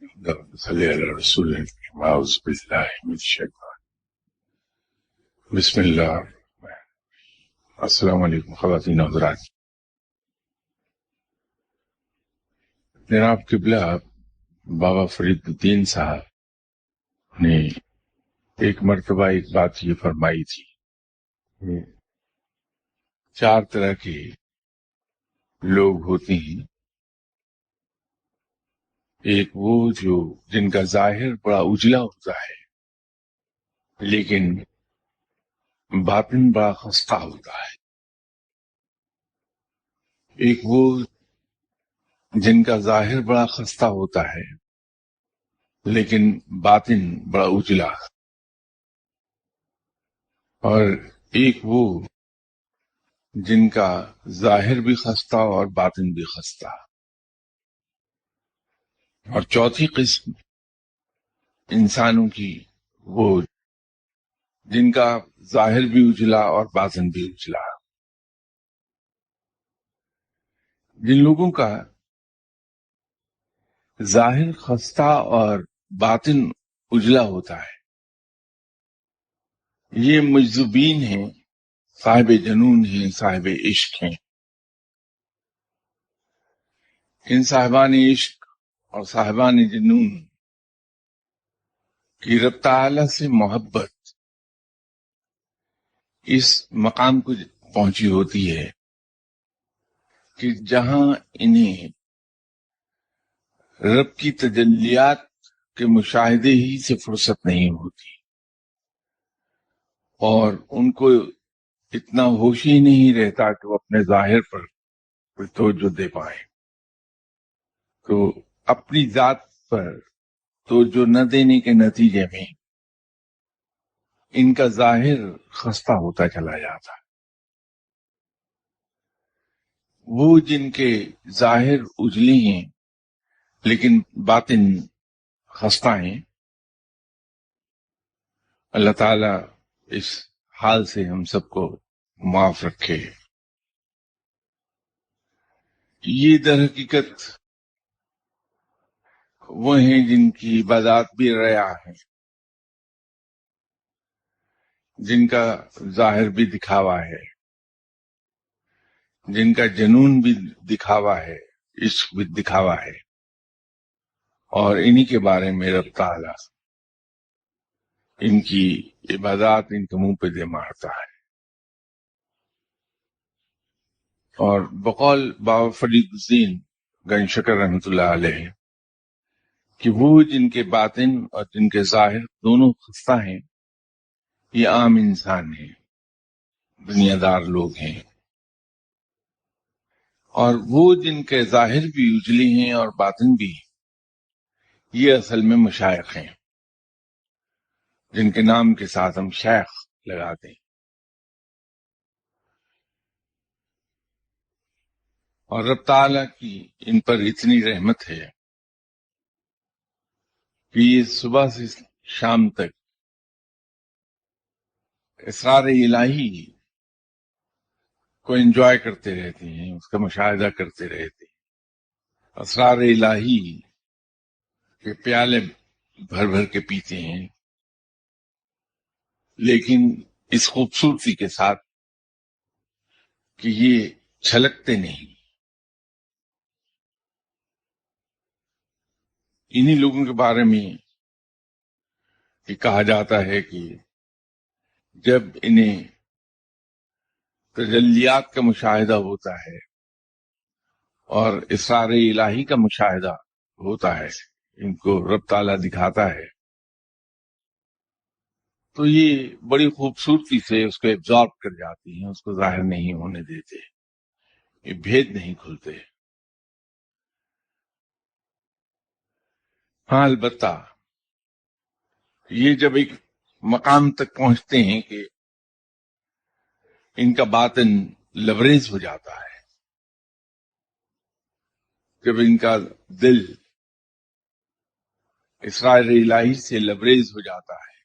صلی اللہ رسول اعوذ باللہ من الشیطان بسم اللہ. السلام علیکم خواتین و حضرات. جناب قبلہ بابا فرید الدین صاحب نے ایک مرتبہ ایک بات یہ فرمائی تھی کہ 4 طرح کے لوگ ہوتے ہیں. ایک وہ جو جن کا ظاہر بڑا اجلا ہوتا ہے لیکن باطن بڑا خستہ ہوتا ہے. ایک وہ جن کا ظاہر بڑا خستہ ہوتا ہے لیکن باطن بڑا اجلا. اور ایک وہ جن کا ظاہر بھی خستہ اور باطن بھی خستہ. اور چوتھی قسم انسانوں کی وہ جن کا ظاہر بھی اجلا اور باطن بھی اجلا. جن لوگوں کا ظاہر خستہ اور باطن اجلا ہوتا ہے یہ مجذوبین ہیں، صاحب جنون ہیں، صاحب عشق ہیں. ان صاحبان عشق اور صاحبان جنون کی رب تعالی سے محبت اس مقام کو پہنچی ہوتی ہے کہ جہاں انہیں رب کی تجلیات کے مشاہدے ہی سے فرصت نہیں ہوتی اور ان کو اتنا ہوش ہی نہیں رہتا کہ وہ اپنے ظاہر پر کوئی توجہ دے پائے. تو اپنی ذات پر توجہ نہ دینے کے نتیجے میں ان کا ظاہر خستہ ہوتا چلا جاتا. وہ جن کے ظاہر اجلے ہیں لیکن باطن خستہ ہیں، اللہ تعالی اس حال سے ہم سب کو معاف رکھے. یہ در حقیقت وہ ہیں جن کی عبادات بھی ریا ہے، جن کا ظاہر بھی دکھاوا ہے، جن کا جنون بھی دکھاوا ہے، عشق بھی دکھاوا ہے. اور انہی کے بارے میں رب تعالی ان کی عبادات ان کے منہ پہ دے مارتا ہے. اور بقول بابا فرید الدین گنج شکر رحمۃ اللہ علیہ کہ وہ جن کے باطن اور جن کے ظاہر دونوں خستہ ہیں یہ عام انسان ہیں، دنیا دار لوگ ہیں. اور وہ جن کے ظاہر بھی اجلی ہیں اور باطن بھی، یہ اصل میں مشائخ ہیں جن کے نام کے ساتھ ہم شیخ لگاتے ہیں. اور رب تعالیٰ کی ان پر اتنی رحمت ہے کہ یہ صبح سے شام تک اسرار الہی کو انجوائے کرتے رہتے ہیں، اس کا مشاہدہ کرتے رہتے ہیں. اسرار الہی کے پیالے بھر بھر کے پیتے ہیں لیکن اس خوبصورتی کے ساتھ کہ یہ چھلکتے نہیں. انہی لوگوں کے بارے میں یہ کہا جاتا ہے کہ جب انہیں تجلیات کا مشاہدہ ہوتا ہے اور اسرار الہی کا مشاہدہ ہوتا ہے، ان کو رب تعالیٰ دکھاتا ہے تو یہ بڑی خوبصورتی سے اس کو ایبزارب کر جاتی ہیں، اس کو ظاہر نہیں ہونے دیتے، یہ بھید نہیں کھلتے. ہاں البتہ یہ جب ایک مقام تک پہنچتے ہیں کہ ان کا باطن لبریز ہو جاتا ہے، جب ان کا دل اسرار الہی سے لبریز ہو جاتا ہے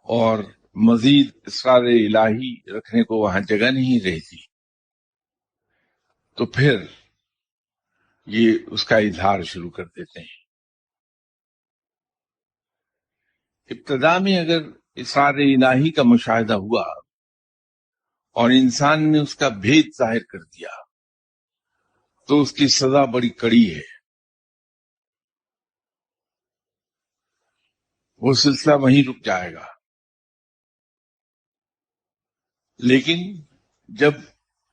اور مزید اسرار الہی رکھنے کو وہاں جگہ نہیں رہتی، تو پھر یہ اس کا اظہار شروع کر دیتے ہیں۔ ابتدا میں اگر اسرار الہی کا مشاہدہ ہوا اور انسان نے اس کا بھید ظاہر کر دیا تو اس کی سزا بڑی کڑی ہے، وہ سلسلہ وہیں رک جائے گا۔ لیکن جب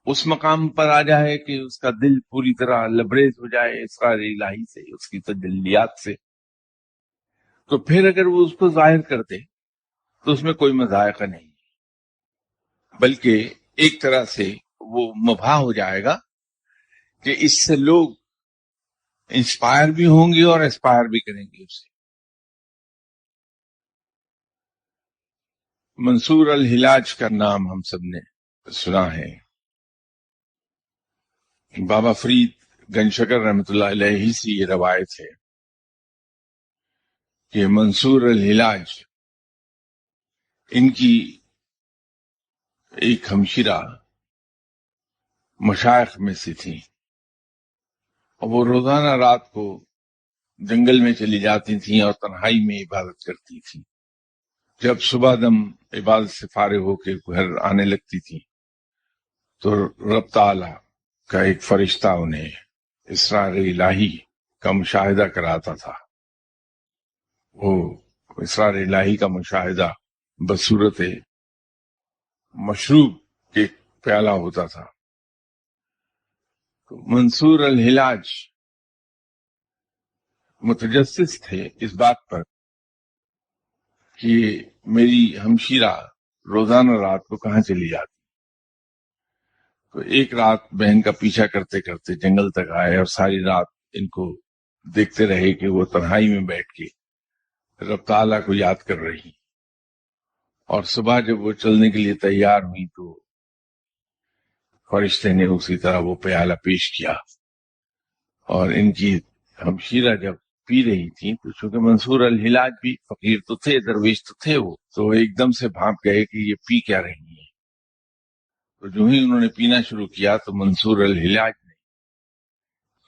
اس مقام پر آ جائے کہ اس کا دل پوری طرح لبریز ہو جائے اسرار الہی سے، اس کی تجلیات سے، تو پھر اگر وہ اس کو ظاہر کر دے تو اس میں کوئی مذائقہ نہیں، بلکہ ایک طرح سے وہ مباح ہو جائے گا کہ اس سے لوگ انسپائر بھی ہوں گے اور اسپائر بھی کریں گے اسے۔ منصور الحلاج کا نام ہم سب نے سنا ہے۔ بابا فرید گنج شکر رحمۃ اللہ علیہ سے یہ روایت ہے کہ منصور الحلاج ان کی ایک ہمشیرہ مشائخ میں سے تھی، اور وہ روزانہ رات کو جنگل میں چلی جاتی تھیں اور تنہائی میں عبادت کرتی تھیں۔ جب صبح دم عبادت سے فارغ ہو کے گھر آنے لگتی تھی تو رب تعالی کا ایک فرشتہ انہیں اسرار الہی کا مشاہدہ کراتا تھا۔ وہ اسرار الہی کا مشاہدہ بصورت مشروب کے پیالہ ہوتا تھا۔ منصور الحلاج متجسس تھے اس بات پر کہ میری ہمشیرہ روزانہ رات کو کہاں چلی جاتی۔ تو ایک رات بہن کا پیچھا کرتے کرتے جنگل تک آئے اور ساری رات ان کو دیکھتے رہے کہ وہ تنہائی میں بیٹھ کے رب تعالیٰ کو یاد کر رہی، اور صبح جب وہ چلنے کے لیے تیار ہوئی تو فرشتے نے اسی طرح وہ پیالہ پیش کیا، اور ان کی ہمشیرہ جب پی رہی تھی تو چونکہ منصور الحلاج بھی فقیر تو تھے، درویش تو تھے، وہ تو ایک دم سے بھانپ گئے کہ یہ پی کیا رہی ہیں۔ تو جو ہی انہوں نے پینا شروع کیا تو منصور الحلاج نے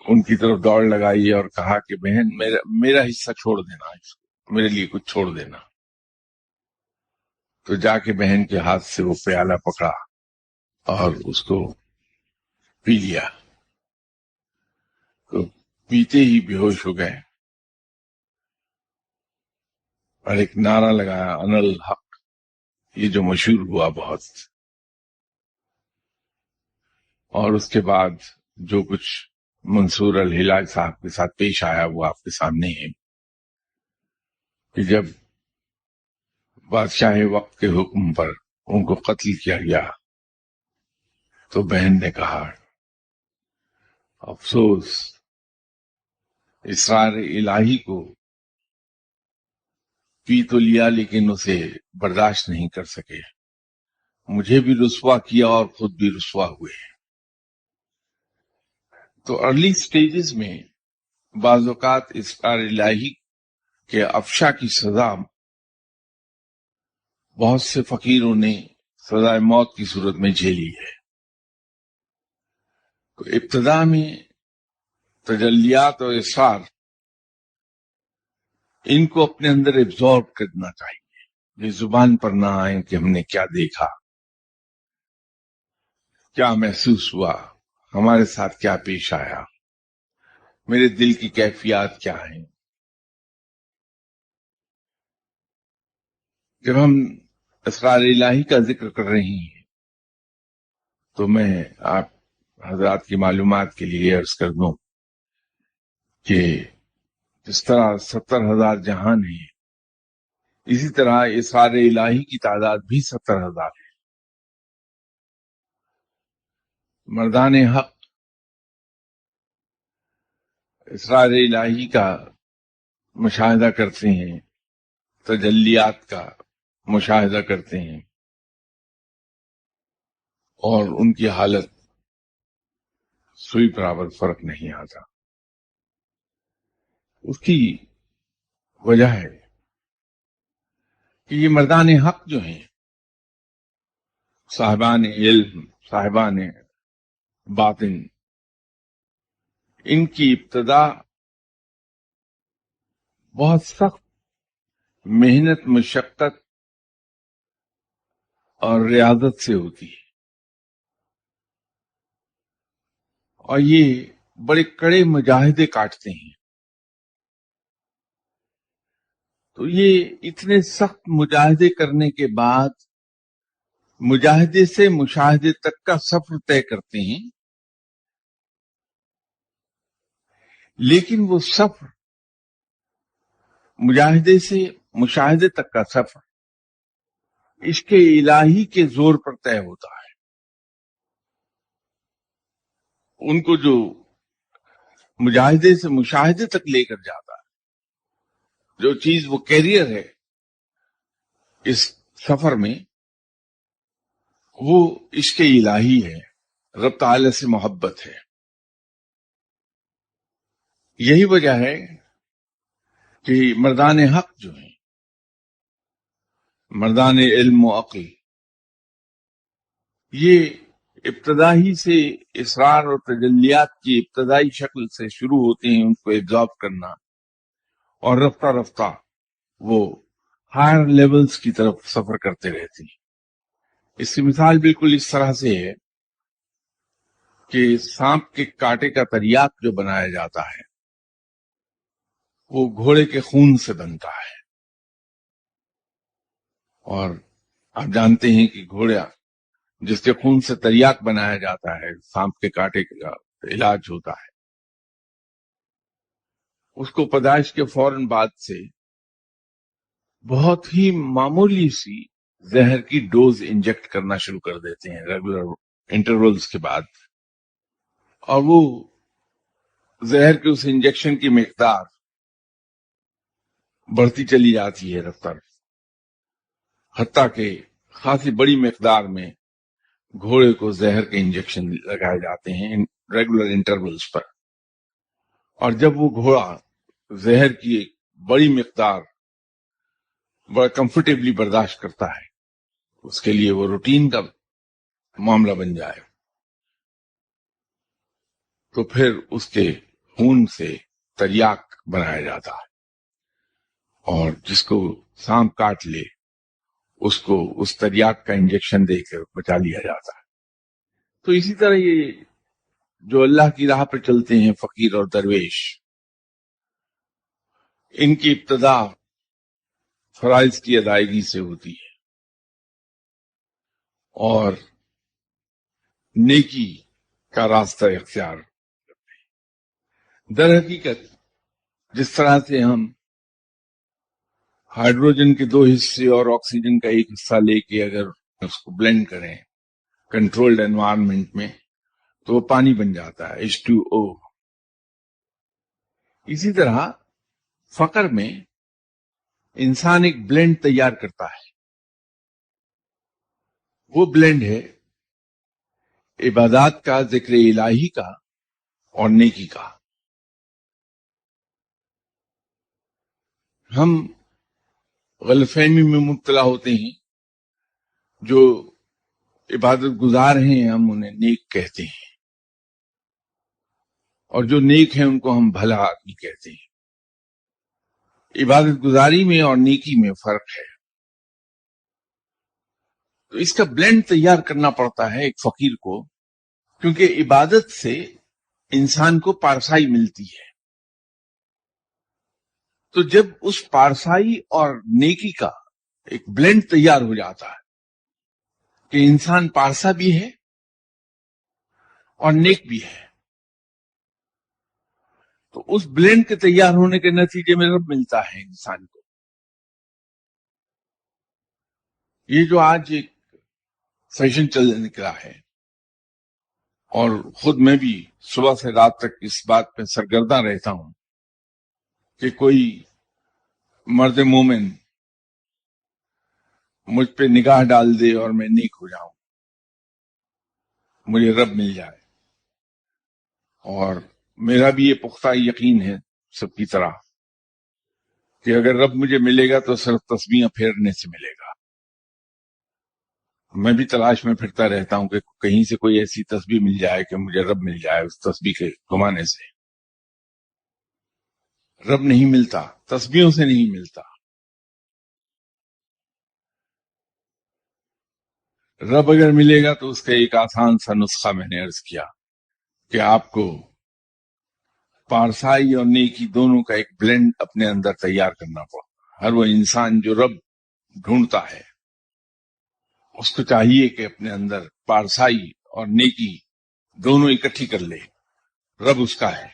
ان کی طرف دوڑ لگائی اور کہا کہ بہن میرا حصہ چھوڑ دینا، اس کو میرے لیے کچھ چھوڑ دینا۔ تو جا کے بہن کے ہاتھ سے وہ پیالہ پکڑا اور اس کو پی لیا، تو پیتے ہی بے ہوش ہو گئے اور ایک نعرہ لگایا، انا الحق، یہ جو مشہور ہوا بہت۔ اور اس کے بعد جو کچھ منصور الحلاج صاحب کے ساتھ پیش آیا وہ آپ کے سامنے ہے کہ جب بادشاہ وقت کے حکم پر ان کو قتل کیا گیا تو بہن نے کہا، افسوس، اسرار الہی کو پی تو لیا لیکن اسے برداشت نہیں کر سکے، مجھے بھی رسوا کیا اور خود بھی رسوا ہوئے۔ تو ارلی سٹیجز میں بعض اوقات اسرار الہی کے افشا کی سزا بہت سے فقیروں نے سزائے موت کی صورت میں جھیلی ہے۔ تو ابتدا میں تجلیات اور اسرار ان کو اپنے اندر ایبزارب کرنا چاہیے، یہ زبان پر نہ آئے کہ ہم نے کیا دیکھا، کیا محسوس ہوا، ہمارے ساتھ کیا پیش آیا، میرے دل کی کیفیات کیا ہیں۔ جب ہم اسرار الہی کا ذکر کر رہے ہیں تو میں آپ حضرات کی معلومات کے لیے عرض کر دوں کہ جس طرح 70,000 جہان ہیں، اسی طرح اسرار الہی کی تعداد بھی 70,000 ہے۔ مردان حق اسرار الہی کا مشاہدہ کرتے ہیں، تجلیات کا مشاہدہ کرتے ہیں، اور ان کی حالت سوئی برابر فرق نہیں آتا۔ اس کی وجہ ہے کہ یہ مردان حق جو ہیں، صاحبان علم، صاحبان باطن، ان کی ابتدا بہت سخت محنت، مشقت اور ریاضت سے ہوتی ہے، اور یہ بڑے کڑے مجاہدے کاٹتے ہیں. تو یہ اتنے سخت مجاہدے کرنے کے بعد مجاہدے سے مشاہدے تک کا سفر طے کرتے ہیں، لیکن وہ سفر، مجاہدے سے مشاہدے تک کا سفر، عشق الہی کے زور پر طے ہوتا ہے. ان کو جو مجاہدے سے مشاہدے تک لے کر جاتا ہے، جو چیز وہ کیریئر ہے اس سفر میں، وہ عشق الہی ہے، رب تعالی سے محبت ہے. یہی وجہ ہے کہ مردان حق جو ہیں، مردان علم و عقل، یہ ابتدائی سے اسرار اور تجلیات کی ابتدائی شکل سے شروع ہوتے ہیں ان کو ایبزارب کرنا، اور رفتہ رفتہ وہ ہائر لیولز کی طرف سفر کرتے رہتے ہیں. اس کی مثال بالکل اس طرح سے ہے کہ سانپ کے کانٹے کا تریاک جو بنایا جاتا ہے وہ گھوڑے کے خون سے بنتا ہے، اور آپ جانتے ہیں کہ گھوڑا جس کے خون سے تریاک بنایا جاتا ہے، سانپ کے کانٹے کا علاج ہوتا ہے، اس کو پیدائش کے فوراً بعد سے بہت ہی معمولی سی زہر کی ڈوز انجیکٹ کرنا شروع کر دیتے ہیں ریگولر انٹرولز کے بعد، اور وہ زہر کے اس انجیکشن کی مقدار بڑھتی چلی جاتی ہے رفتہ رفتہ، حتیٰ کہ خاصی بڑی مقدار میں گھوڑے کو زہر کے انجیکشن لگائے جاتے ہیں ریگولر انٹرولز پر. اور جب وہ گھوڑا زہر کی ایک بڑی مقدار بڑا کمفرٹیبلی برداشت کرتا ہے، اس کے لیے وہ روٹین کا معاملہ بن جائے، تو پھر اس کے خون سے تریاک بنایا جاتا ہے، اور جس کو سانپ کاٹ لے اس کو اس تریاک کا انجیکشن دے کر بچا لیا جاتا ہے. تو اسی طرح یہ جو اللہ کی راہ پہ چلتے ہیں فقیر اور درویش، ان کی ابتدا فرائض کی ادائیگی سے ہوتی ہے اور نیکی کا راستہ اختیار. در حقیقت جس طرح سے ہم ہائیڈروجن کے 2 حصے اور آکسیجن کا 1 حصہ لے کے اگر اس کو بلینڈ کریں کنٹرولڈ انوائرمنٹ میں تو وہ پانی بن جاتا ہے H2O. اسی طرح فقر میں انسان ایک بلینڈ تیار کرتا ہے، وہ بلینڈ ہے عبادات کا، ذکر الہی کا اور نیکی کا. ہم غلط فہمی میں مبتلا ہوتے ہیں، جو عبادت گزار ہیں ہم انہیں نیک کہتے ہیں، اور جو نیک ہیں ان کو ہم بھلا آدمی کہتے ہیں. عبادت گزاری میں اور نیکی میں فرق ہے. تو اس کا بلینڈ تیار کرنا پڑتا ہے ایک فقیر کو، کیونکہ عبادت سے انسان کو پارسائی ملتی ہے. تو جب اس پارسائی اور نیکی کا ایک بلینڈ تیار ہو جاتا ہے کہ انسان پارسا بھی ہے اور نیک بھی ہے، تو اس بلینڈ کے تیار ہونے کے نتیجے میں رب ملتا ہے انسان کو. یہ جو آج ایک فیشن چل نکلا ہے، اور خود میں بھی صبح سے رات تک اس بات پہ سرگرداں رہتا ہوں کہ کوئی مرد مومن مجھ پہ نگاہ ڈال دے اور میں نیک ہو جاؤں، مجھے رب مل جائے. اور میرا بھی یہ پختہ یقین ہے سب کی طرح کہ اگر رب مجھے ملے گا تو صرف تسبیحاں پھیرنے سے ملے گا. میں بھی تلاش میں پھرتا رہتا ہوں کہ کہیں سے کوئی ایسی تسبیح مل جائے کہ مجھے رب مل جائے اس تسبیح کے گھمانے سے. رب نہیں ملتا، تسبیحوں سے نہیں ملتا. رب اگر ملے گا تو اس کا ایک آسان سا نسخہ میں نے عرض کیا کہ آپ کو پارسائی اور نیکی دونوں کا ایک بلینڈ اپنے اندر تیار کرنا پڑا. ہر وہ انسان جو رب ڈھونڈتا ہے اس کو چاہیے کہ اپنے اندر پارسائی اور نیکی دونوں اکٹھی کر لے. رب اس کا ہے.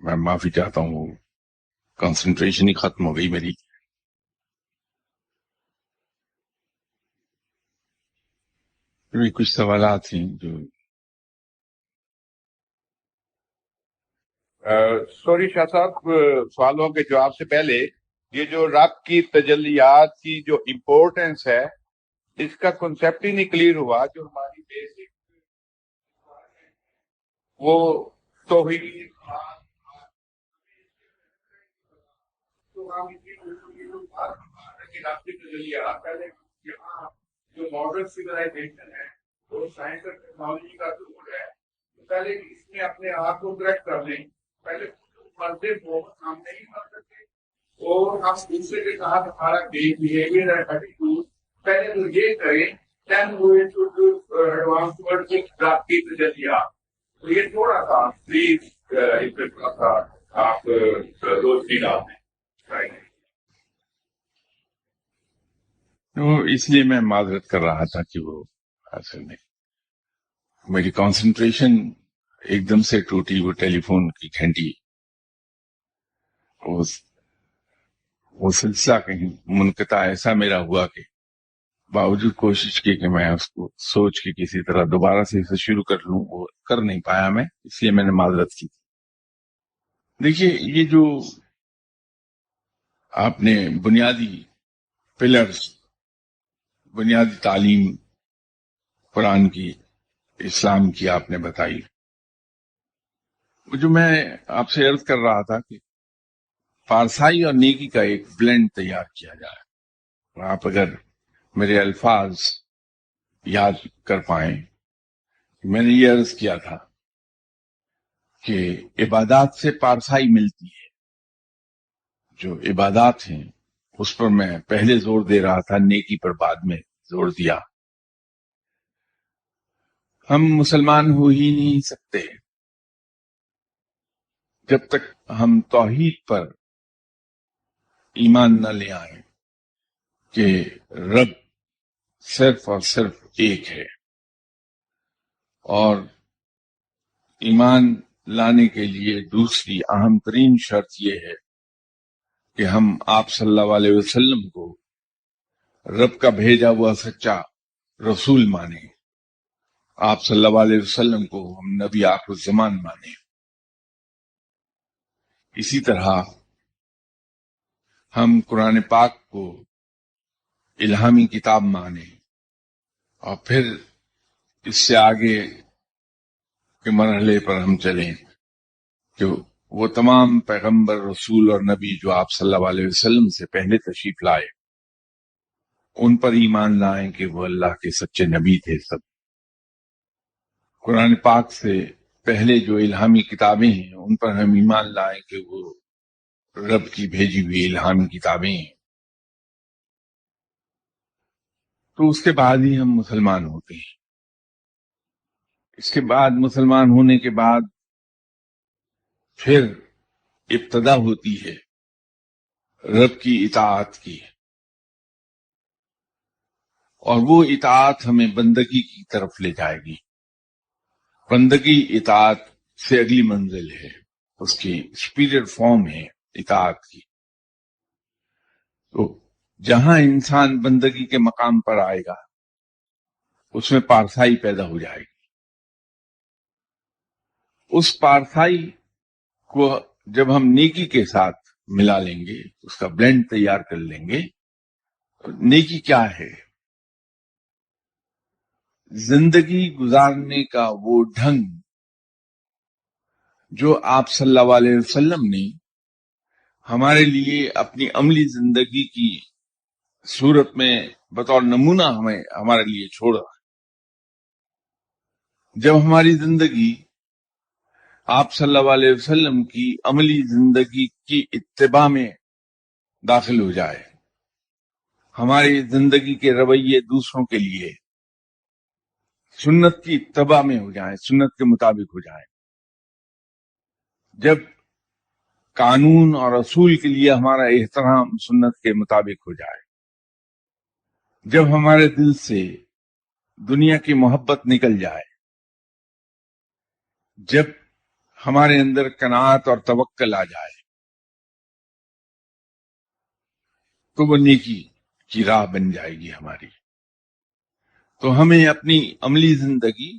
میں معافی چاہتا ہوں، کنسنٹریشن ہی ختم ہو گئی میری. بھی کچھ سوالات ہیں جو سوری شاہ صاحب، سوالوں کے جواب سے پہلے یہ جو رب کی تجلیات کی جو امپورٹنس ہے اس کا کنسیپٹ ہی نہیں کلیئر ہوا. جو ہماری بیسک وہ توحید رب کی تجلیات پہلے یہاں جو ماڈرن سیولائزیشن ہے وہ سائنس اور ٹیکنالوجی کا ضرور ہے. پہلے اس میں اپنے آپ کو کریکٹ کر لیں. پہلے مرد بہت ہم نہیں کر سکتے اور ہم دوسرے کے ساتھ ہمارا بہیویئر اور ایٹیٹیوڈ پہلے تو یہ کریں دین وی شوڈ ایڈوانس ورڈ رب کی تجلیات. تو یہ تھوڑا سا پلیز اس پہ تھوڑا سا آپ دوستی ڈال دیں. تو اس لیے میں معذرت کر رہا تھا کہ وہ اصل میں میری کنسنٹریشن ایک دم سے ٹوٹی. وہ ٹیلی فون کی گھنٹی وہ سلسلہ کہیں منقطع ایسا میرا ہوا کہ باوجود کوشش کی کہ میں اس کو سوچ کے کسی طرح دوبارہ سے اسے شروع کر لوں، وہ کر نہیں پایا میں، اس لیے میں نے معذرت کی تھی. دیکھیے، یہ جو آپ نے بنیادی پلرز، بنیادی تعلیم قرآن کی، اسلام کی آپ نے بتائی، جو میں آپ سے عرض کر رہا تھا کہ پارسائی اور نیکی کا ایک بلینڈ تیار کیا جائے. آپ اگر میرے الفاظ یاد کر پائیں، میں نے یہ عرض کیا تھا کہ عبادات سے پارسائی ملتی ہے. جو عبادات ہیں اس پر میں پہلے زور دے رہا تھا، نیکی پر بعد میں زور دیا. ہم مسلمان ہو ہی نہیں سکتے جب تک ہم توحید پر ایمان نہ لے آئیں کہ رب صرف اور صرف ایک ہے. اور ایمان لانے کے لیے دوسری اہم ترین شرط یہ ہے کہ ہم آپ صلی اللہ علیہ وسلم کو رب کا بھیجا ہوا سچا رسول مانیں. آپ صلی اللہ علیہ وسلم کو ہم نبی آخر الزمان مانیں. اسی طرح ہم قرآن پاک کو الہامی کتاب مانیں، اور پھر اس سے آگے کے مرحلے پر ہم چلیں کہ وہ تمام پیغمبر، رسول اور نبی جو آپ صلی اللہ علیہ وسلم سے پہلے تشریف لائے ان پر ایمان لائیں کہ وہ اللہ کے سچے نبی تھے. سب قرآن پاک سے پہلے جو الہامی کتابیں ہیں ان پر ہم ایمان لائیں کہ وہ رب کی بھیجی ہوئی الہامی کتابیں ہیں. تو اس کے بعد ہی ہم مسلمان ہوتے ہیں. اس کے بعد مسلمان ہونے کے بعد پھر ابتدا ہوتی ہے رب کی اطاعت کی، اور وہ اطاعت ہمیں بندگی کی طرف لے جائے گی. بندگی اطاعت سے اگلی منزل ہے، اس کی سپیریئر فارم ہے اطاعت کی. تو جہاں انسان بندگی کے مقام پر آئے گا اس میں پارسائی پیدا ہو جائے گی. اس پارسائی کو جب ہم نیکی کے ساتھ ملا لیں گے، اس کا بلینڈ تیار کر لیں گے. نیکی کیا ہے؟ زندگی گزارنے کا وہ ڈھنگ جو آپ صلی اللہ علیہ وسلم نے ہمارے لیے اپنی عملی زندگی کی صورت میں بطور نمونہ ہمیں ہمارے لیے چھوڑا. جب ہماری زندگی آپ صلی اللہ علیہ وسلم کی عملی زندگی کی اتباع میں داخل ہو جائے، ہماری زندگی کے رویے دوسروں کے لیے سنت کی اتباع میں ہو جائیں، سنت کے مطابق ہو جائیں، جب قانون اور اصول کے لیے ہمارا احترام سنت کے مطابق ہو جائے، جب ہمارے دل سے دنیا کی محبت نکل جائے، جب ہمارے اندر قناعت اور توکل آ جائے، تو وہ نیکی کی راہ بن جائے گی ہماری. تو ہمیں اپنی عملی زندگی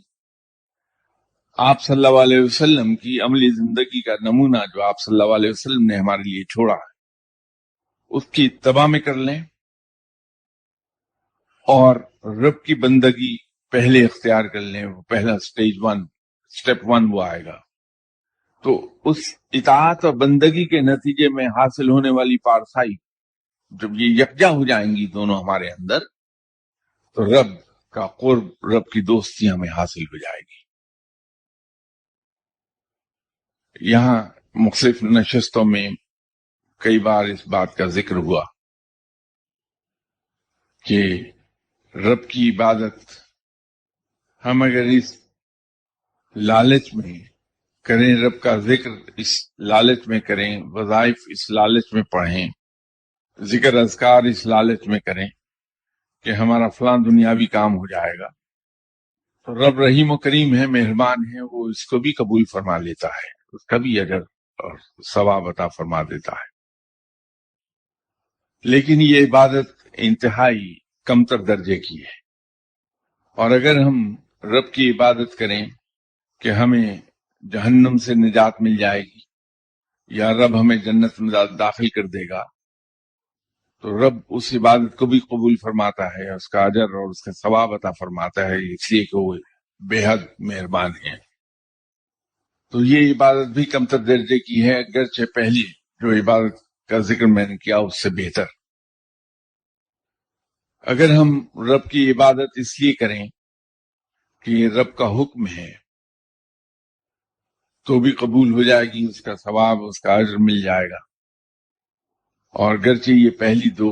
آپ صلی اللہ علیہ وسلم کی عملی زندگی کا نمونہ جو آپ صلی اللہ علیہ وسلم نے ہمارے لیے چھوڑا ہے، اس کی اتباع میں کر لیں، اور رب کی بندگی پہلے اختیار کر لیں. وہ پہلا سٹیپ ون وہ آئے گا. تو اس اطاعت اور بندگی کے نتیجے میں حاصل ہونے والی پارسائی، جب یہ یکجا ہو جائیں گی دونوں ہمارے اندر، تو رب کا قرب، رب کی دوستی ہمیں حاصل ہو جائے گی. یہاں مختلف نشستوں میں کئی بار اس بات کا ذکر ہوا کہ رب کی عبادت ہم اگر اس لالچ میں کریں، رب کا ذکر اس لالچ میں کریں، وظائف اس لالچ میں پڑھیں، ذکر اذکار اس لالچ میں کریں کہ ہمارا فلاں دنیاوی کام ہو جائے گا، تو رب رحیم و کریم ہے، مہربان ہے، وہ اس کو بھی قبول فرما لیتا ہے، اس کا بھی اجر اور ثواب عطا فرما دیتا ہے. لیکن یہ عبادت انتہائی کمتر درجے کی ہے. اور اگر ہم رب کی عبادت کریں کہ ہمیں جہنم سے نجات مل جائے گی یا رب ہمیں جنت میں داخل کر دے گا، تو رب اس عبادت کو بھی قبول فرماتا ہے، اس کا اجر اور اس کا ثواب عطا فرماتا ہے، اس لیے کہ وہ بے حد مہربان ہے. تو یہ عبادت بھی کمتر درجے کی ہے، اگرچہ پہلی جو عبادت کا ذکر میں نے کیا اس سے بہتر. اگر ہم رب کی عبادت اس لیے کریں کہ یہ رب کا حکم ہے، تو بھی قبول ہو جائے گی، اس کا ثواب، اس کا اجر مل جائے گا. اور گرچہ یہ پہلی دو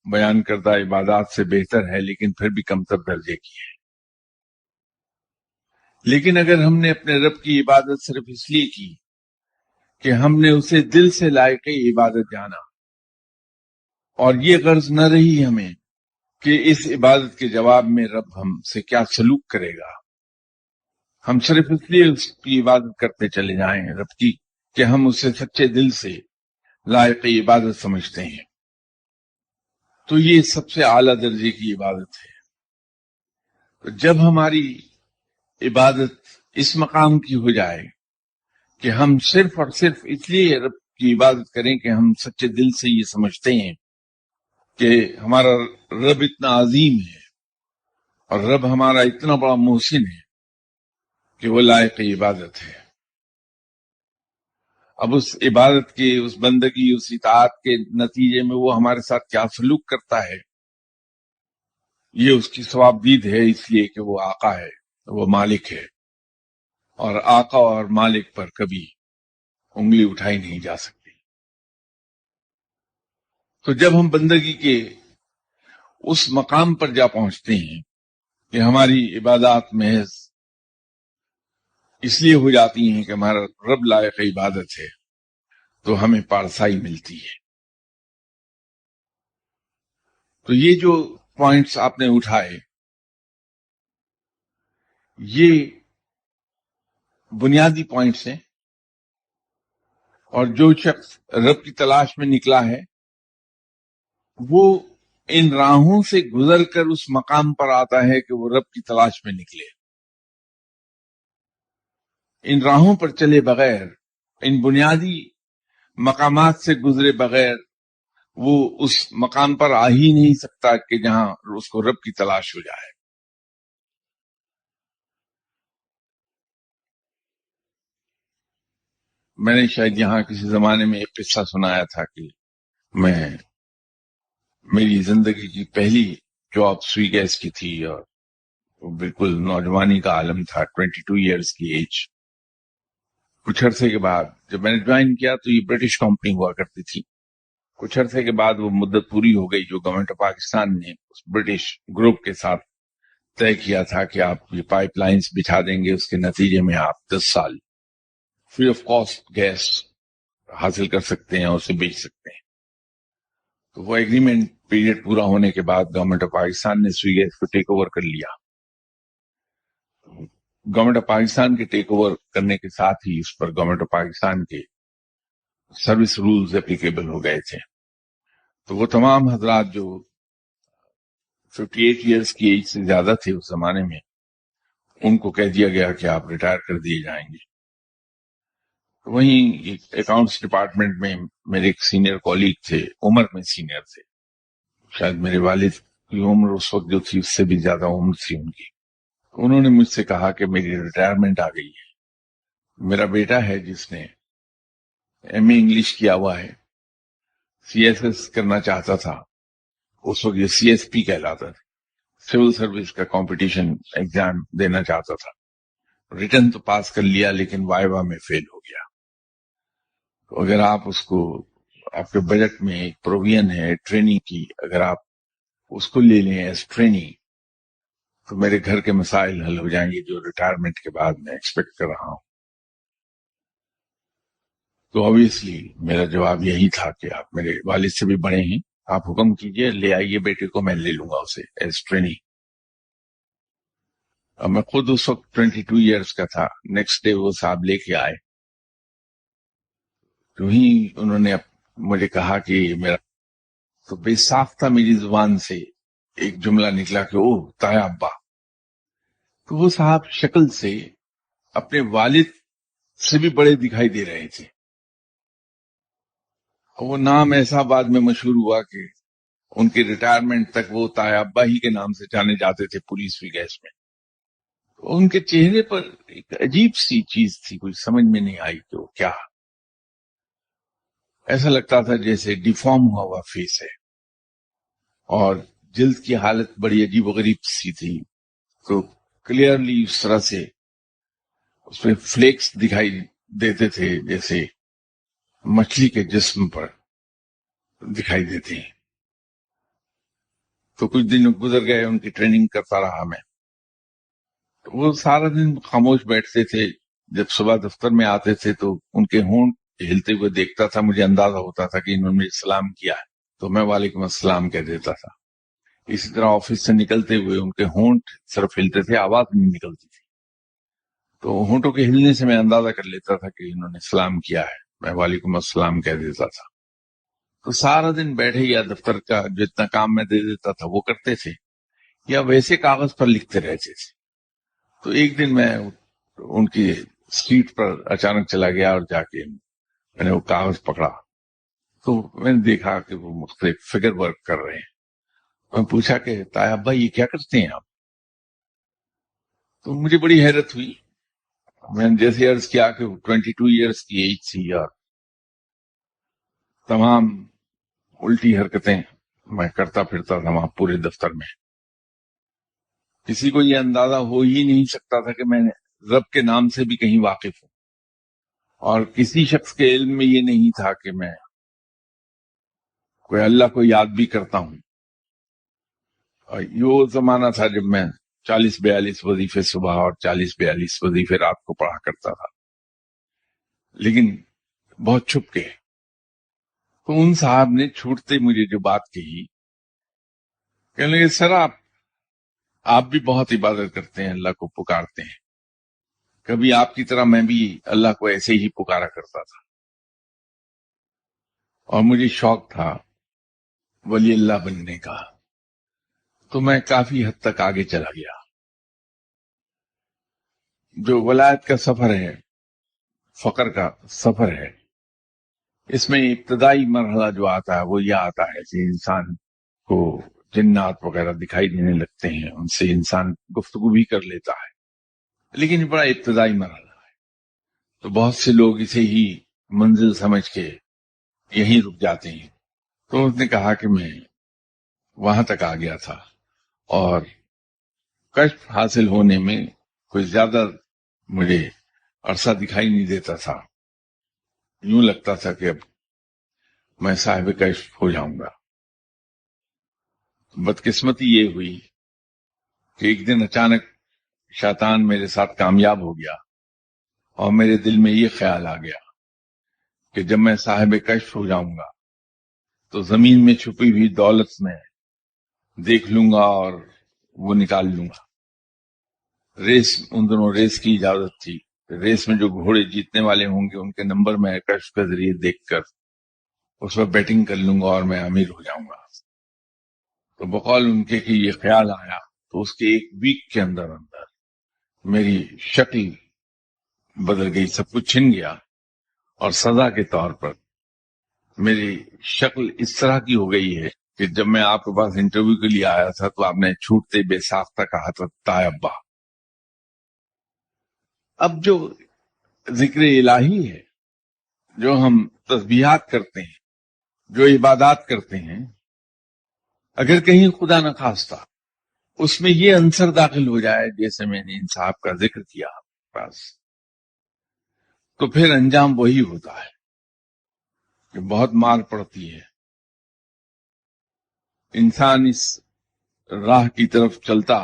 بیان کردہ عبادات سے بہتر ہے، لیکن پھر بھی کمتر درجے کی ہے. لیکن اگر ہم نے اپنے رب کی عبادت صرف اس لیے کی کہ ہم نے اسے دل سے لائق عبادت جانا، اور یہ غرض نہ رہی ہمیں کہ اس عبادت کے جواب میں رب ہم سے کیا سلوک کرے گا، ہم صرف اس لیے اس کی عبادت کرتے چلے جائیں رب کی کہ ہم اسے سچے دل سے لائق عبادت سمجھتے ہیں، تو یہ سب سے اعلیٰ درجے کی عبادت ہے. تو جب ہماری عبادت اس مقام کی ہو جائے کہ ہم صرف اور صرف اس لیے رب کی عبادت کریں کہ ہم سچے دل سے یہ سمجھتے ہیں کہ ہمارا رب اتنا عظیم ہے اور رب ہمارا اتنا بڑا محسن ہے کہ وہ لائق عبادت ہے. اب اس عبادت کے، اس بندگی، اس اطاعت کے نتیجے میں وہ ہمارے ساتھ کیا سلوک کرتا ہے، یہ اس کی ثوابدید ہے، اس لیے کہ وہ آقا ہے، وہ مالک ہے، اور آقا اور مالک پر کبھی انگلی اٹھائی نہیں جا سکتی. تو جب ہم بندگی کے اس مقام پر جا پہنچتے ہیں کہ ہماری عبادات محض اس لیے ہو جاتی ہیں کہ ہمارا رب لائق عبادت ہے، تو ہمیں پارسائی ملتی ہے. تو یہ جو پوائنٹس آپ نے اٹھائے، یہ بنیادی پوائنٹس ہیں، اور جو شخص رب کی تلاش میں نکلا ہے وہ ان راہوں سے گزر کر اس مقام پر آتا ہے کہ وہ رب کی تلاش میں نکلے. ان راہوں پر چلے بغیر، ان بنیادی مقامات سے گزرے بغیر وہ اس مقام پر آ ہی نہیں سکتا کہ جہاں اس کو رب کی تلاش ہو جائے. میں نے شاید یہاں کسی زمانے میں ایک قصہ سنایا تھا کہ میں میری زندگی کی پہلی جاب سوئی گیس کی تھی، اور وہ بالکل نوجوانی کا عالم تھا، 22 ایئرس کی ایج۔ کچھ عرصے کے بعد جب میں نے جوائن کیا تو یہ برٹش کمپنی ہوا کرتی تھی۔ کچھ عرصے کے بعد وہ مدت پوری ہو گئی جو گورنمنٹ آف پاکستان نے اس برٹش گروپ کے ساتھ طے کیا تھا کہ آپ یہ پائپ لائنز بچھا دیں گے، اس کے نتیجے میں آپ 10 سال فری آف کاسٹ گیس حاصل کر سکتے ہیں اور اسے بیچ سکتے ہیں۔ تو وہ ایگریمنٹ پیریڈ پورا ہونے کے بعد گورنمنٹ آف پاکستان نے سوئی گیس کو ٹیک اوور کر لیا۔ گورنمنٹ آف پاکستان کے ٹیک اوور کرنے کے ساتھ ہی اس پر گورنمنٹ آف پاکستان کے سروس رولز اپلیکیبل ہو گئے تھے۔ تو وہ تمام حضرات جو 58 ایئرس کی ایج سے زیادہ تھے اس زمانے میں، ان کو کہہ دیا گیا کہ آپ ریٹائر کر دیے جائیں گے۔ وہیں اکاؤنٹس ڈپارٹمنٹ میں میرے ایک سینئر کولیگ تھے، عمر میں سینئر تھے، شاید میرے والد کی عمر اس وقت جو تھی اس سے بھی زیادہ عمر تھی ان کی۔ انہوں نے مجھ سے کہا کہ میری ریٹائرمنٹ آ گئی ہے، میرا بیٹا ہے جس نے ایم اے انگلش کیا ہوا ہے، سی ایس ایس کرنا چاہتا تھا، اس وقت یہ سی ایس پی کہلاتا تھا، سول سروس کا کمپٹیشن ایگزام دینا چاہتا تھا، ریٹن تو پاس کر لیا لیکن وائوا میں فیل ہو گیا۔ تو اگر آپ اس کو، آپ کے بجٹ میں ایک پروویژن ہے ٹریننگ کی، اگر آپ اس کو لے لیں ایز ٹریننگ تو میرے گھر کے مسائل حل ہو جائیں گے جو ریٹائرمنٹ کے بعد میں ایکسپیکٹ کر رہا ہوں۔ تو obviously میرا جواب یہی تھا کہ آپ میرے والد سے بھی بڑے ہیں، آپ حکم کیجئے، لے آئیے بیٹے کو، میں لے لوں گا اسے ایز ٹریننگ۔ اب میں خود اس وقت 22 ایئرس کا تھا۔ نیکسٹ ڈے وہ صاحب لے کے آئے، تو ہی انہوں نے مجھے کہا کہ میرا تو بے ساختہ میری زبان سے ایک جملہ نکلا کہ اوہ تایا ابا۔ تو وہ صاحب شکل سے اپنے والد سے بھی بڑے دکھائی دے رہے تھے، اور وہ نام ایسا بعد میں مشہور ہوا کہ ان کے ریٹائرمنٹ تک وہ تایا ابا ہی کے نام سے جانے جاتے تھے پولیس سوئی گیس میں۔ ان کے چہرے پر ایک عجیب سی چیز تھی، کچھ سمجھ میں نہیں آئی کہ وہ کیا، ایسا لگتا تھا جیسے ڈیفارم ہوا ہوا فیس ہے، اور جلد کی حالت بڑی عجیب و غریب سی تھی، تو کلیئرلی اس طرح سے اس میں فلیکس دکھائی دیتے تھے جیسے مچھلی کے جسم پر دکھائی دیتے ہیں۔ تو کچھ دن گزر گئے، ان کی ٹریننگ کرتا رہا میں، تو وہ سارا دن خاموش بیٹھتے تھے۔ جب صبح دفتر میں آتے تھے تو ان کے ہونٹ ہلتے ہوئے دیکھتا تھا، مجھے اندازہ ہوتا تھا کہ انہوں نے سلام کیا ہے تو میں وعلیکم السلام کہہ دیتا تھا۔ اسی طرح آفس سے نکلتے ہوئے ان کے ہونٹ صرف ہلتے تھے، آواز نہیں نکلتی تھی، تو ہونٹوں کے ہلنے سے میں اندازہ کر لیتا تھا کہ انہوں نے سلام کیا ہے، میں وعلیکم السلام کہہ دیتا تھا۔ تو سارا دن بیٹھے یا دفتر کا جتنا کام میں دے دیتا تھا وہ کرتے تھے، یا ویسے کاغذ پر لکھتے رہتے تھے۔ تو ایک دن میں ان کی سیٹ پر اچانک چلا گیا اور جا کے میں نے وہ کاغذ پکڑا، تو میں نے دیکھا کہ وہ مختلف فگر ورک کر رہے ہیں۔ میں پوچھا کہ تایا ابا یہ کیا کرتے ہیں آپ؟ تو مجھے بڑی حیرت ہوئی۔ میں نے جیسے عرض کیا کہ 22 ایئرس کی ایج تھی اور تمام الٹی حرکتیں میں کرتا پھرتا تھا وہاں پورے دفتر میں۔ کسی کو یہ اندازہ ہو ہی نہیں سکتا تھا کہ میں رب کے نام سے بھی کہیں واقف ہوں، اور کسی شخص کے علم میں یہ نہیں تھا کہ میں کوئی اللہ کو یاد بھی کرتا ہوں۔ اور یہ وہ زمانہ تھا جب میں 40-42 وظیفے صبح اور 40-42 وظیفے رات کو پڑھا کرتا تھا، لیکن بہت چھپ کے۔ تو ان صاحب نے چھوٹتے مجھے جو بات کہی، کہنے لگے سر آپ بھی بہت عبادت کرتے ہیں، اللہ کو پکارتے ہیں، کبھی آپ کی طرح میں بھی اللہ کو ایسے ہی پکارا کرتا تھا، اور مجھے شوق تھا ولی اللہ بننے کا، تو میں کافی حد تک آگے چلا گیا۔ جو ولایت کا سفر ہے، فقر کا سفر ہے، اس میں ابتدائی مرحلہ جو آتا ہے وہ یہ آتا ہے کہ انسان کو جنات وغیرہ دکھائی دینے لگتے ہیں، ان سے انسان گفتگو بھی کر لیتا ہے، لیکن یہ بڑا ابتدائی مرحلہ ہے۔ تو بہت سے لوگ اسے ہی منزل سمجھ کے یہیں رک جاتے ہیں۔ تو اس نے کہا کہ میں وہاں تک آ گیا تھا، اور کشف حاصل ہونے میں کوئی زیادہ مجھے عرصہ دکھائی نہیں دیتا تھا. یوں لگتا تھا کہ اب میں صاحب کشف ہو جاؤں گا. بدقسمتی یہ ہوئی کہ ایک دن اچانک شیطان میرے ساتھ کامیاب ہو گیا، اور میرے دل میں یہ خیال آ گیا کہ جب میں صاحب کشف ہو جاؤں گا تو زمین میں چھپی ہوئی دولت میں دیکھ لوں گا اور وہ نکال لوں گا. ان دنوں ریس کی اجازت تھی. ریس میں جو گھوڑے جیتنے والے ہوں گے ان کے نمبر میں کشف کے ذریعے دیکھ کر اس پر بیٹنگ کر لوں گا اور میں امیر ہو جاؤں گا. تو بقول ان کے کہ یہ خیال آیا تو اس کے ایک ویک کے اندر میری شکل بدل گئی، سب کچھ چھن گیا، اور سزا کے طور پر میری شکل اس طرح کی ہو گئی ہے کہ جب میں آپ کے پاس انٹرویو کے لیے آیا تھا تو آپ نے چھوٹتے بے ساختہ کہا تھا تائے ابا. اب جو ذکر الہی ہے، جو ہم تسبیحات کرتے ہیں، جو عبادات کرتے ہیں، اگر کہیں خدا نخواستہ اس میں یہ عنصر داخل ہو جائے جیسے میں نے ان صاحب کا ذکر کیا بس، تو پھر انجام وہی ہوتا ہے کہ بہت مار پڑتی ہے. انسان اس راہ کی طرف چلتا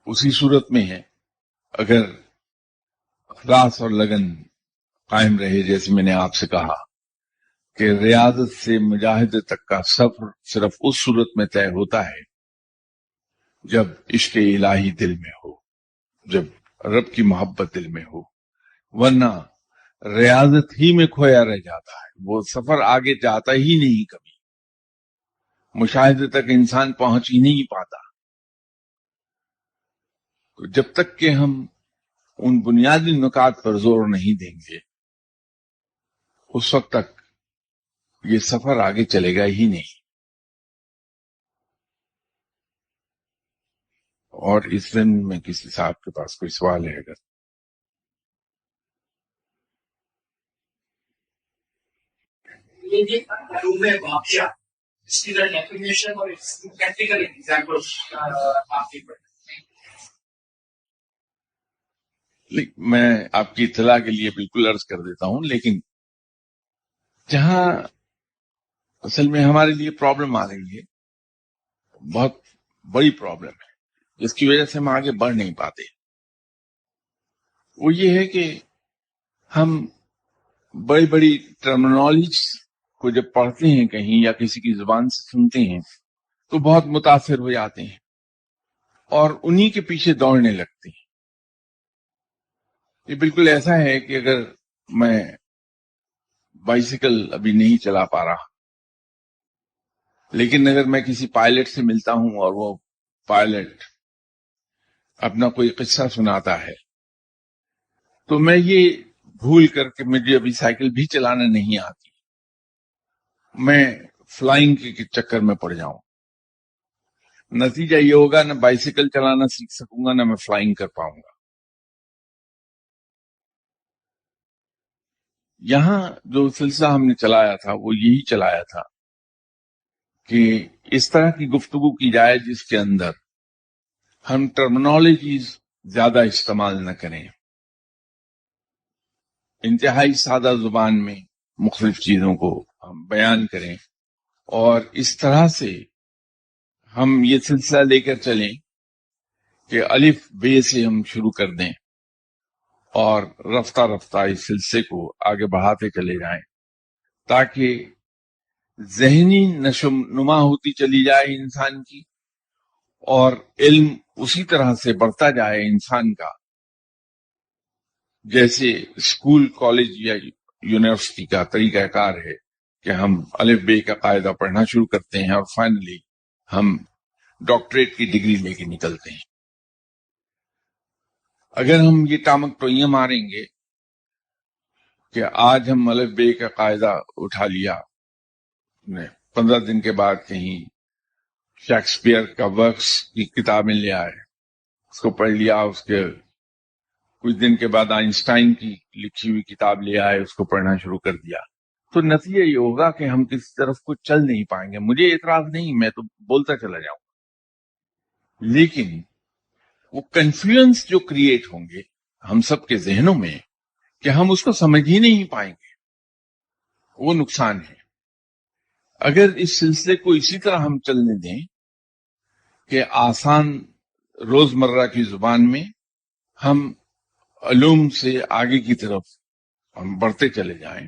اسی صورت میں ہے اگر اخلاص اور لگن قائم رہے. جیسے میں نے آپ سے کہا کہ ریاضت سے مجاہدے تک کا سفر صرف اس صورت میں طے ہوتا ہے جب عشق الہی دل میں ہو، جب رب کی محبت دل میں ہو، ورنہ ریاضت ہی میں کھویا رہ جاتا ہے. وہ سفر آگے جاتا ہی نہیں، کبھی مشاہدے تک انسان پہنچ ہی نہیں پاتا. تو جب تک کہ ہم ان بنیادی نکات پر زور نہیں دیں گے اس وقت تک یہ سفر آگے چلے گا ہی نہیں. اور اس دن میں کسی صاحب کے پاس کوئی سوال ہے اگر؟ معلوم ہے واقعہ اس کی ڈیفینیشن اور پریکٹیکل ایگزامپل آپ کی میں آپ کی اطلاع کے لیے بالکل عرض کر دیتا ہوں. لیکن جہاں اصل میں ہمارے لیے پرابلم آ رہی ہے، بہت بڑی پرابلم ہے جس کی وجہ سے ہم آگے بڑھ نہیں پاتے، وہ یہ ہے کہ ہم بڑی بڑی ٹرمنالوجی کو جب پڑھتے ہیں کہیں یا کسی کی زبان سے سنتے ہیں تو بہت متاثر ہو جاتے ہیں اور انہی کے پیچھے دوڑنے لگتے ہیں. یہ بالکل ایسا ہے کہ اگر میں بائسیکل ابھی نہیں چلا پا رہا، لیکن اگر میں کسی پائلٹ سے ملتا ہوں اور وہ پائلٹ اپنا کوئی قصہ سناتا ہے تو میں یہ بھول کر کے مجھے ابھی سائیکل بھی چلانا نہیں آتی، میں فلائنگ کے چکر میں پڑ جاؤں. نتیجہ یہ ہوگا نہ بائسیکل چلانا سیکھ سکوں گا نہ میں فلائنگ کر پاؤں گا. یہاں جو سلسلہ ہم نے چلایا تھا وہ یہی چلایا تھا کہ اس طرح کی گفتگو کی جائے جس کے اندر ہم ٹرمنالوجیز زیادہ استعمال نہ کریں، انتہائی سادہ زبان میں مختلف چیزوں کو ہم بیان کریں، اور اس طرح سے ہم یہ سلسلہ لے کر چلیں کہ الف بے سے ہم شروع کر دیں اور رفتہ رفتہ اس سلسلے کو آگے بڑھاتے چلے جائیں تاکہ ذہنی نشو نما ہوتی چلی جائے انسان کی، اور علم اسی طرح سے بڑھتا جائے انسان کا جیسے اسکول کالج یا یونیورسٹی کا طریقہ کار ہے کہ ہم الف بے کا قاعدہ پڑھنا شروع کرتے ہیں اور فائنلی ہم ڈاکٹریٹ کی ڈگری لے کے نکلتے ہیں. اگر ہم یہ ٹامک ٹوئیاں ماریں گے کہ آج ہم الف بے کا قاعدہ اٹھا لیا، 15 دن کے بعد کہیں شیکسپیئر کا ورکس کی کتابیں لے آئے، اس کو پڑھ لیا، اس کے کچھ دن کے بعد آئنسٹائن کی لکھی ہوئی کتاب لے آئے، اس کو پڑھنا شروع کر دیا، تو نتیجہ یہ ہوگا کہ ہم کسی طرف کو چل نہیں پائیں گے. مجھے اعتراض نہیں, میں تو بولتا چلا جاؤں, لیکن وہ کنفیوژنس جو کریٹ ہوں گے ہم سب کے ذہنوں میں کہ ہم اس کو سمجھ ہی نہیں پائیں گے, وہ نقصان ہے. اگر اس سلسلے کو اسی طرح ہم چلنے دیں کہ آسان روزمرہ کی زبان میں ہم علوم سے آگے کی طرف ہم بڑھتے چلے جائیں.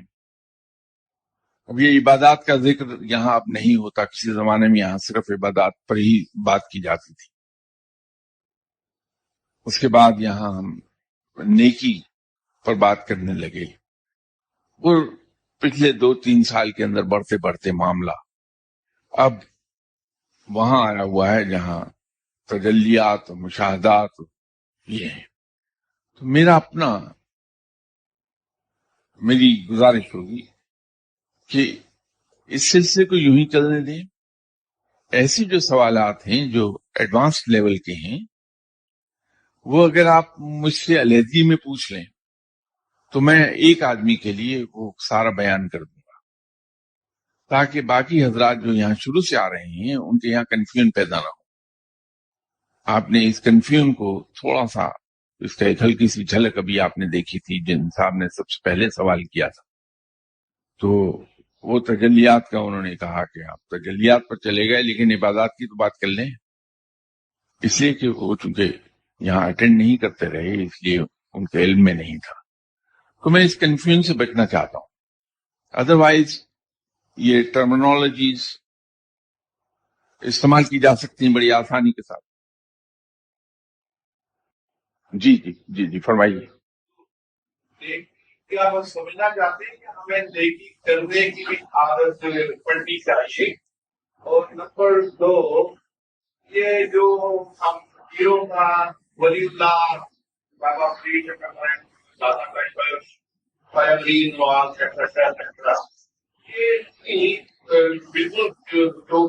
اب یہ عبادات کا ذکر یہاں اب نہیں ہوتا, کسی زمانے میں یہاں صرف عبادات پر ہی بات کی جاتی تھی. اس کے بعد یہاں ہم نیکی پر بات کرنے لگے. اور پچھلے 2-3 سال کے اندر بڑھتے بڑھتے معاملہ اب وہاں آیا ہوا ہے جہاں تجلیات مشاہدات یہ ہیں. تو میری گزارش ہوگی کہ اس سلسلے کو یوں ہی چلنے دیں. ایسی جو سوالات ہیں جو ایڈوانس لیول کے ہیں وہ اگر آپ مجھ سے علیحدگی میں پوچھ لیں تو میں ایک آدمی کے لیے وہ سارا بیان کر دوں گا, تاکہ باقی حضرات جو یہاں شروع سے آ رہے ہیں ان کے یہاں کنفیوژن پیدا نہ ہو. آپ نے اس کنفیوژن کو تھوڑا سا, اس کا ایک ہلکی سی جھلک ابھی آپ نے دیکھی تھی جن صاحب نے سب سے پہلے سوال کیا تھا. تو وہ تجلیات کا انہوں نے کہا کہ آپ تجلیات پر چلے گئے لیکن عبادات کی تو بات کر لیں, اس لیے کہ وہ چونکہ یہاں اٹینڈ نہیں کرتے رہے اس لیے ان کے علم میں نہیں تھا. تو میں اس کنفیوژن سے بچنا چاہتا ہوں. ادروائز یہ ٹرمینالوجیز استعمال کی جا سکتی ہیں بڑی آسانی کے ساتھ. جی جی جی جی فرمائیے. کیا ہم سمجھنا چاہتے ہیں کہ ہمیں نیکی کرنے کی عادت پڑنی چاہیے؟ اور نمبر 2, یہ جو ہم ہیرو کا ولی اللہ بابا فرید یہ بالکل جو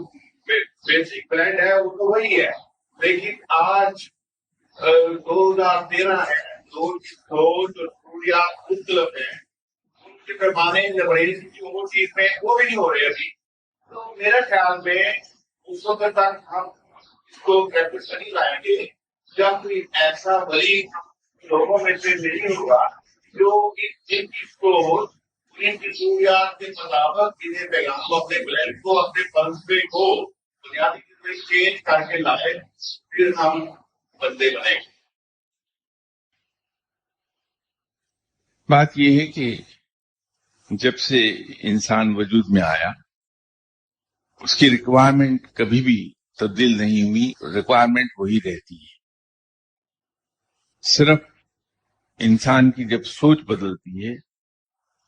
بیسک برانڈ ہے وہ تو وہی ہے, لیکن آج 2013 ہے, لوگ جو ضروریات مختلف ہیں ان کے پیمانے وہ چیز میں وہ بھی نہیں ہو رہے ابھی. تو میرے خیال میں اس وقت تک ہم اس کو پریکٹس نہیں لائیں گے جب کوئی ایسا ولی لوگوں میں سے نہیں ہوگا جو ان چیز کو ان کی ضروریات کے مطابق انہیں پیغام کو اپنے بلینڈ کو اپنے فلسفے کو بنیادی چینج کر کے لائے, پھر ہم بندے بنیں گے. بات یہ ہے کہ جب سے انسان وجود میں آیا اس کی ریکوائرمنٹ کبھی بھی تبدیل نہیں ہوئی, ریکوائرمنٹ وہی رہتی ہے. صرف انسان کی جب سوچ بدلتی ہے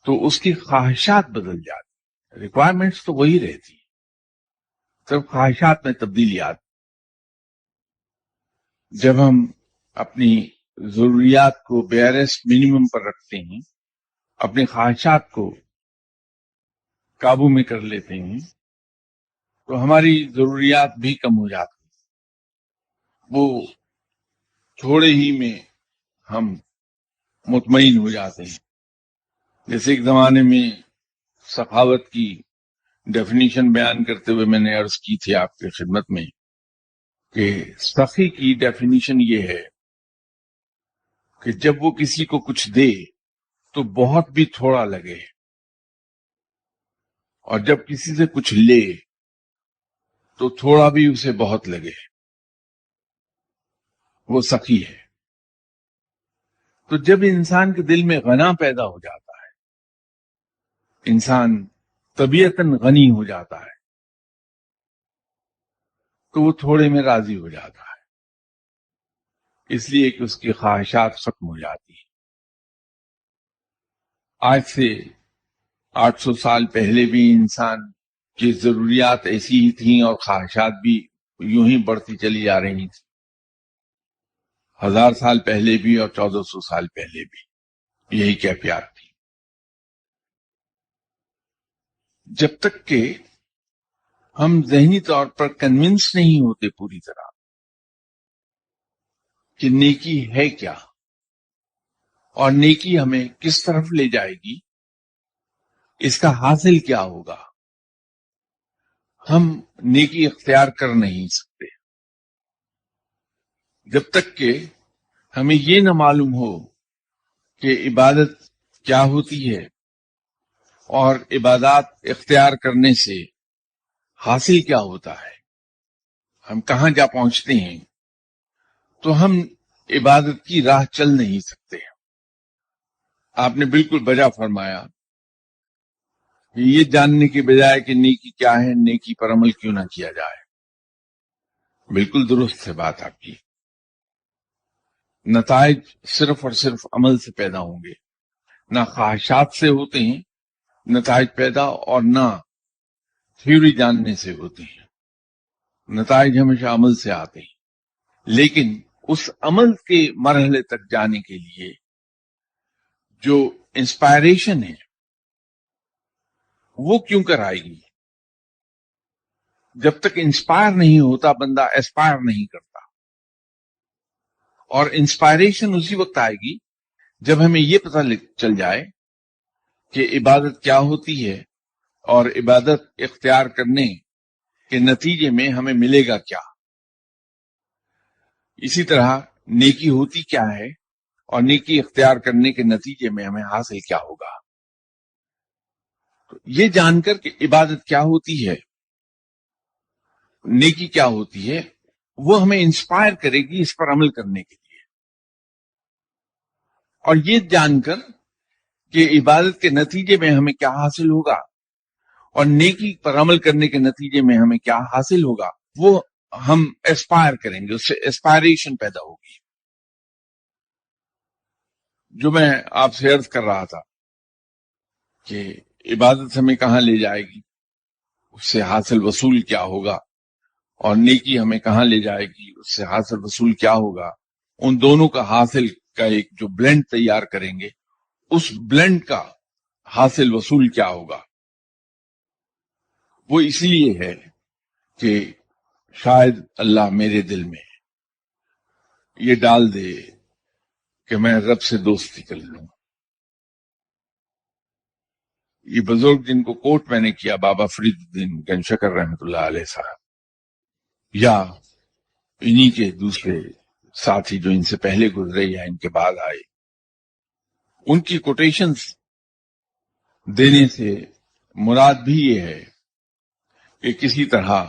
تو اس کی خواہشات بدل جاتی ہیں, ریکوائرمنٹس تو وہی رہتی ہیں, صرف خواہشات میں تبدیلیات. جب ہم اپنی ضروریات کو بیئرسٹ منیمم پر رکھتے ہیں, اپنی خواہشات کو قابو میں کر لیتے ہیں, تو ہماری ضروریات بھی کم ہو جاتی ہیں. وہ تھوڑے ہی میں ہم مطمئن ہو جاتے ہیں. جیسے ایک زمانے میں سخاوت کی ڈیفینیشن بیان کرتے ہوئے میں نے عرض کی تھی آپ کی خدمت میں کہ سخی کی ڈیفینیشن یہ ہے کہ جب وہ کسی کو کچھ دے تو بہت بھی تھوڑا لگے, اور جب کسی سے کچھ لے تو تھوڑا بھی اسے بہت لگے, وہ سخی ہے. تو جب انسان کے دل میں غنا پیدا ہو جاتا ہے, انسان طبیعتاً غنی ہو جاتا ہے, تو وہ تھوڑے میں راضی ہو جاتا ہے, اس لیے کہ اس کی خواہشات ختم ہو جاتی ہیں. آج سے 800 سال پہلے بھی انسان کی ضروریات ایسی ہی تھیں اور خواہشات بھی یوں ہی بڑھتی چلی جا رہی تھیں. 1000 سال پہلے بھی اور 1400 سال پہلے بھی یہی کیفیات تھی. جب تک کہ ہم ذہنی طور پر کنونس نہیں ہوتے پوری طرح کہ نیکی ہے کیا اور نیکی ہمیں کس طرف لے جائے گی, اس کا حاصل کیا ہوگا، ہم نیکی اختیار کر نہیں سکتے جب تک کہ ہمیں یہ نہ معلوم ہو کہ عبادت کیا ہوتی ہے اور عبادات اختیار کرنے سے حاصل کیا ہوتا ہے، ہم کہاں جا پہنچتے ہیں، تو ہم عبادت کی راہ چل نہیں سکتے۔ آپ نے بالکل بجا فرمایا کہ یہ جاننے کے بجائے کہ نیکی کیا ہے، نیکی پر عمل کیوں نہ کیا جائے۔ بالکل درست ہے بات آپ کی۔ نتائج صرف اور صرف عمل سے پیدا ہوں گے، نہ خواہشات سے ہوتے ہیں نتائج پیدا، اور نہ تھیوری جاننے سے ہوتے ہیں۔ نتائج ہمیشہ عمل سے آتے ہیں، لیکن اس عمل کے مرحلے تک جانے کے لیے جو انسپائریشن ہے وہ کیوں کر آئے گی؟ جب تک انسپائر نہیں ہوتا بندہ ایسپائر نہیں کرتا، اور انسپائریشن اسی وقت آئے گی جب ہمیں یہ پتہ چل جائے کہ عبادت کیا ہوتی ہے اور عبادت اختیار کرنے کے نتیجے میں ہمیں ملے گا کیا۔ اسی طرح نیکی ہوتی کیا ہے اور نیکی اختیار کرنے کے نتیجے میں ہمیں حاصل کیا ہوگا۔ یہ جان کر کہ عبادت کیا ہوتی ہے، نیکی کیا ہوتی ہے، وہ ہمیں انسپائر کرے گی اس پر عمل کرنے کے لیے۔ اور یہ جان کر کہ عبادت کے نتیجے میں ہمیں کیا حاصل ہوگا اور نیکی پر عمل کرنے کے نتیجے میں ہمیں کیا حاصل ہوگا، وہ ہم ایسپائر کریں گے، اس سے ایسپائریشن پیدا ہوگی۔ جو میں آپ سے عرض کر رہا تھا کہ عبادت ہمیں کہاں لے جائے گی، اس سے حاصل وصول کیا ہوگا، اور نیکی ہمیں کہاں لے جائے گی، اس سے حاصل وصول کیا ہوگا، ان دونوں کا حاصل کا ایک جو بلینڈ تیار کریں گے، اس بلینڈ کا حاصل وصول کیا ہوگا۔ وہ اس لیے ہے کہ شاید اللہ میرے دل میں یہ ڈال دے کہ میں رب سے دوستی کر لوں۔ یہ بزرگ جن کو کوٹ میں نے کیا، بابا فرید الدین گنشکر رحمۃ اللہ علیہ صاحب، یا انہی کے دوسرے ساتھی جو ان سے پہلے گزرے یا ان کے بعد آئے، ان کی کوٹیشنز دینے سے مراد بھی یہ ہے کہ کسی طرح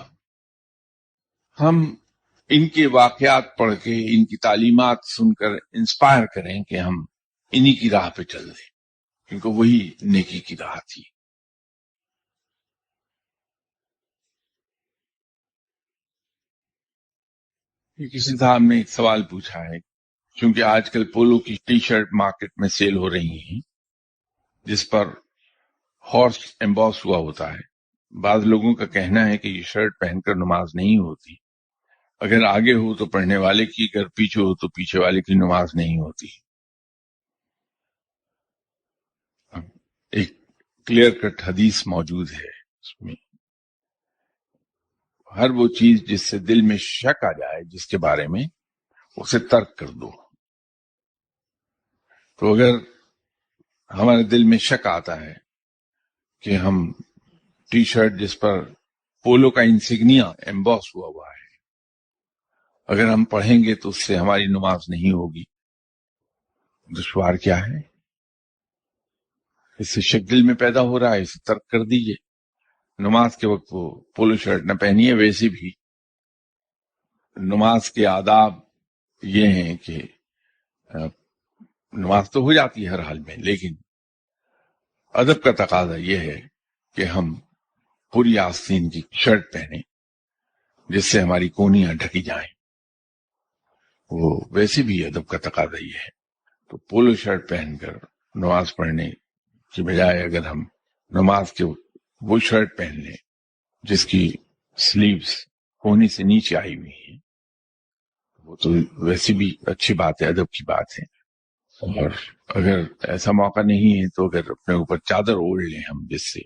ہم ان کے واقعات پڑھ کے، ان کی تعلیمات سن کر انسپائر کریں کہ ہم انہی کی راہ پہ چل دیں، کیونکہ وہی نیکی کی راہ تھی۔ کسی صاحب نے ایک سوال پوچھا ہے، کیونکہ آج کل پولو کی ٹی شرٹ مارکیٹ میں سیل ہو رہی ہیں جس پر ہارس ایمبوس ہوا ہوتا ہے۔ بعض لوگوں کا کہنا ہے کہ یہ شرٹ پہن کر نماز نہیں ہوتی، اگر آگے ہو تو پڑھنے والے کی، اگر پیچھے ہو تو پیچھے والے کی نماز نہیں ہوتی۔ ایک کلیئر کٹ حدیث موجود ہے، اس میں ہر وہ چیز جس سے دل میں شک آ جائے جس کے بارے میں، اسے ترک کر دو۔ تو اگر ہمارے دل میں شک آتا ہے کہ ہم ٹی شرٹ جس پر پولو کا انسگنیا ایمبوس ہوا ہے، اگر ہم پڑھیں گے تو اس سے ہماری نماز نہیں ہوگی، دشوار کیا ہے؟ اس سے شک دل میں پیدا ہو رہا ہے، اسے ترک کر دیجئے۔ نماز کے وقت وہ پولو شرٹ نہ پہنیے۔ ویسے بھی نماز کے آداب یہ ہیں کہ نماز تو ہو جاتی ہے ہر حال میں، لیکن ادب کا تقاضا یہ ہے کہ ہم پوری آستین کی شرٹ پہنیں جس سے ہماری کونیاں ڈھکی جائیں۔ وہ ویسے بھی ادب کا تقاضا یہ ہے۔ تو پولو شرٹ پہن کر نماز پڑھنے کی بجائے اگر ہم نماز کے وہ شرٹ پہن لیں جس کی سلیوز کونی سے نیچے آئی ہوئی ہیں، وہ تو ویسے بھی اچھی بات ہے، ادب کی بات ہے۔ اور اگر ایسا موقع نہیں ہے تو اگر اپنے اوپر چادر اوڑھ لیں ہم، جس سے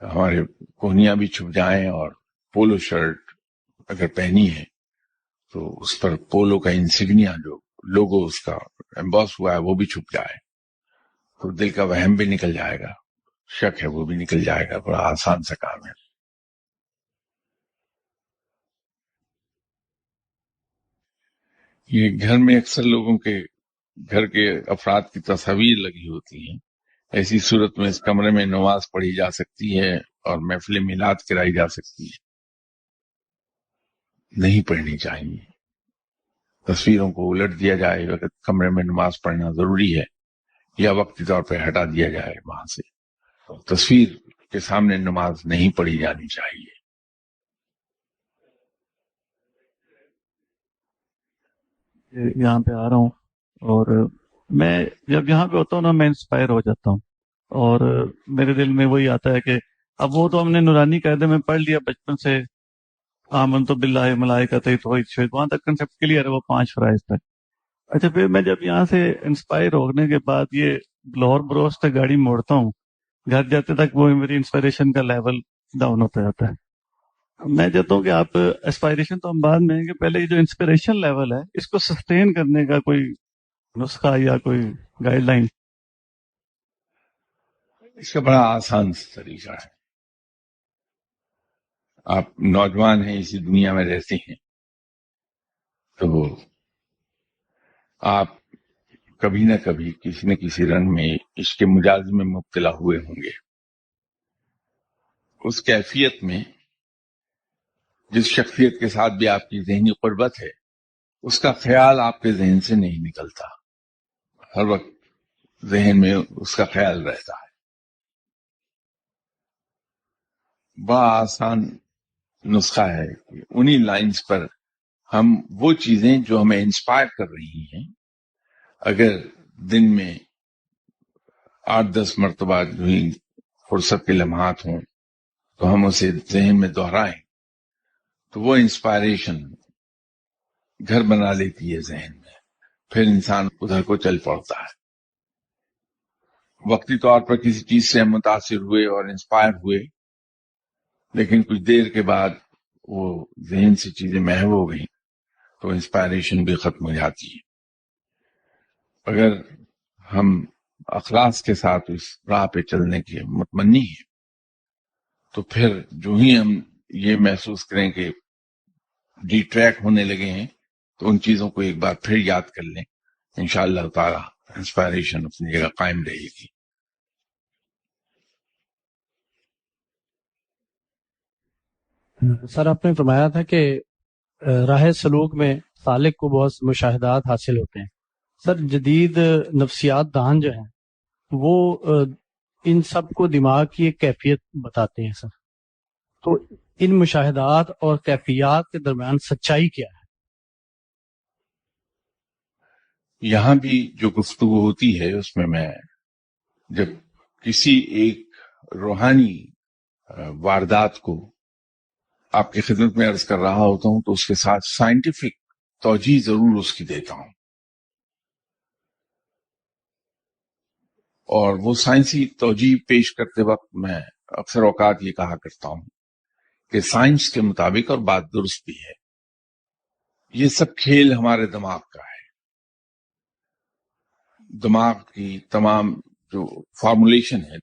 ہمارے کونیاں بھی چھپ جائیں، اور پولو شرٹ اگر پہنی ہے تو اس پر پولو کا انسگنیا جو لوگو اس کا ایمبوس ہوا ہے وہ بھی چھپ جائے، تو دل کا وہم بھی نکل جائے گا، شک ہے وہ بھی نکل جائے گا، بڑا آسان سا کام ہے۔ یہ گھر میں اکثر لوگوں کے گھر کے افراد کی تصاویر لگی ہوتی ہیں، ایسی صورت میں اس کمرے میں نماز پڑھی جا سکتی ہے اور محفل میلاد کرائی جا سکتی ہے؟ نہیں پڑھنی چاہیے۔ تصویروں کو الٹ دیا جائے اگر کمرے میں نماز پڑھنا ضروری ہے، یا وقتی طور پہ ہٹا دیا جائے وہاں سے۔ تصویر کے سامنے نماز نہیں پڑھی جانی چاہیے۔ یہاں پہ آ رہا ہوں اور میں جب یہاں پہ ہوتا ہوں نا میں انسپائر ہو جاتا ہوں، اور میرے دل میں وہی آتا ہے کہ اب وہ تو ہم نے نورانی قاعدے میں پڑھ لیا بچپن سے، آمنت باللہ ملائکتہ توحید وہاں تک کنسپٹ کلیئر ہے، وہ 5 فرائض تک۔ اچھا پھر میں جب یہاں سے انسپائر ہونے کے بعد یہ لاہور بروز تک گاڑی موڑتا ہوں، گھر جاتے تک وہ میری انسپائریشن کا لیول ڈاؤن ہوتا جاتا ہے۔ میں چاہتا ہوں کہ آپ اسپائریشن تو ہم بعد میں ہیں کہ پہلے یہ جو انسپریشن لیول ہے اس کو سسٹین کرنے کا کوئی نسخہ یا کوئی گائیڈ لائن۔ اس کا بڑا آسان طریقہ ہے۔ آپ نوجوان ہیں، اسی دنیا میں رہتے ہیں، تو آپ کبھی نہ کبھی کسی نہ کسی رنگ میں عشق مجاز میں مبتلا ہوئے ہوں گے۔ اس کیفیت میں جس شخصیت کے ساتھ بھی آپ کی ذہنی قربت ہے، اس کا خیال آپ کے ذہن سے نہیں نکلتا، ہر وقت ذہن میں اس کا خیال رہتا ہے۔ بڑا آسان نسخہ ہے کہ انہی لائنز پر ہم وہ چیزیں جو ہمیں انسپائر کر رہی ہیں، اگر دن میں 8-10 مرتبہ جو ہی فرصت کے لمحات ہوں تو ہم اسے ذہن میں دہرائیں، تو وہ انسپائریشن گھر بنا لیتی ہے ذہن میں، پھر انسان ادھر کو چل پڑتا ہے۔ وقتی طور پر کسی چیز سے ہم متاثر ہوئے اور انسپائر ہوئے، لیکن کچھ دیر کے بعد وہ ذہن سے چیزیں محو ہو گئیں تو انسپائریشن بھی ختم ہو جاتی ہے۔ اگر ہم اخلاص کے ساتھ اس راہ پہ چلنے کے متمنی ہیں تو پھر جو ہی ہم یہ محسوس کریں کہ ڈی ٹریک ہونے لگے ہیں تو ان چیزوں کو ایک بار پھر یاد کر لیں، انشاءاللہ تعالی انسپائریشن اپنی جگہ قائم رہے گی۔ سر آپ نے فرمایا تھا کہ راہ سلوک میں سالک کو بہت مشاہدات حاصل ہوتے ہیں۔ سر جدید نفسیات دان جو ہیں وہ ان سب کو دماغ کی ایک کیفیت بتاتے ہیں سر، تو ان مشاہدات اور کیفیات کے درمیان سچائی کیا ہے؟ یہاں بھی جو گفتگو ہوتی ہے اس میں جب کسی ایک روحانی واردات کو آپ کی خدمت میں عرض کر رہا ہوتا ہوں تو اس کے ساتھ سائنٹیفک توجیہ ضرور اس کی دیتا ہوں، اور وہ سائنسی توجیہ پیش کرتے وقت میں اکثر اوقات یہ کہا کرتا ہوں کہ سائنس کے مطابق، اور بات درست بھی ہے، یہ سب کھیل ہمارے دماغ کا ہے۔ دماغ کی تمام جو فارمولیشن ہے،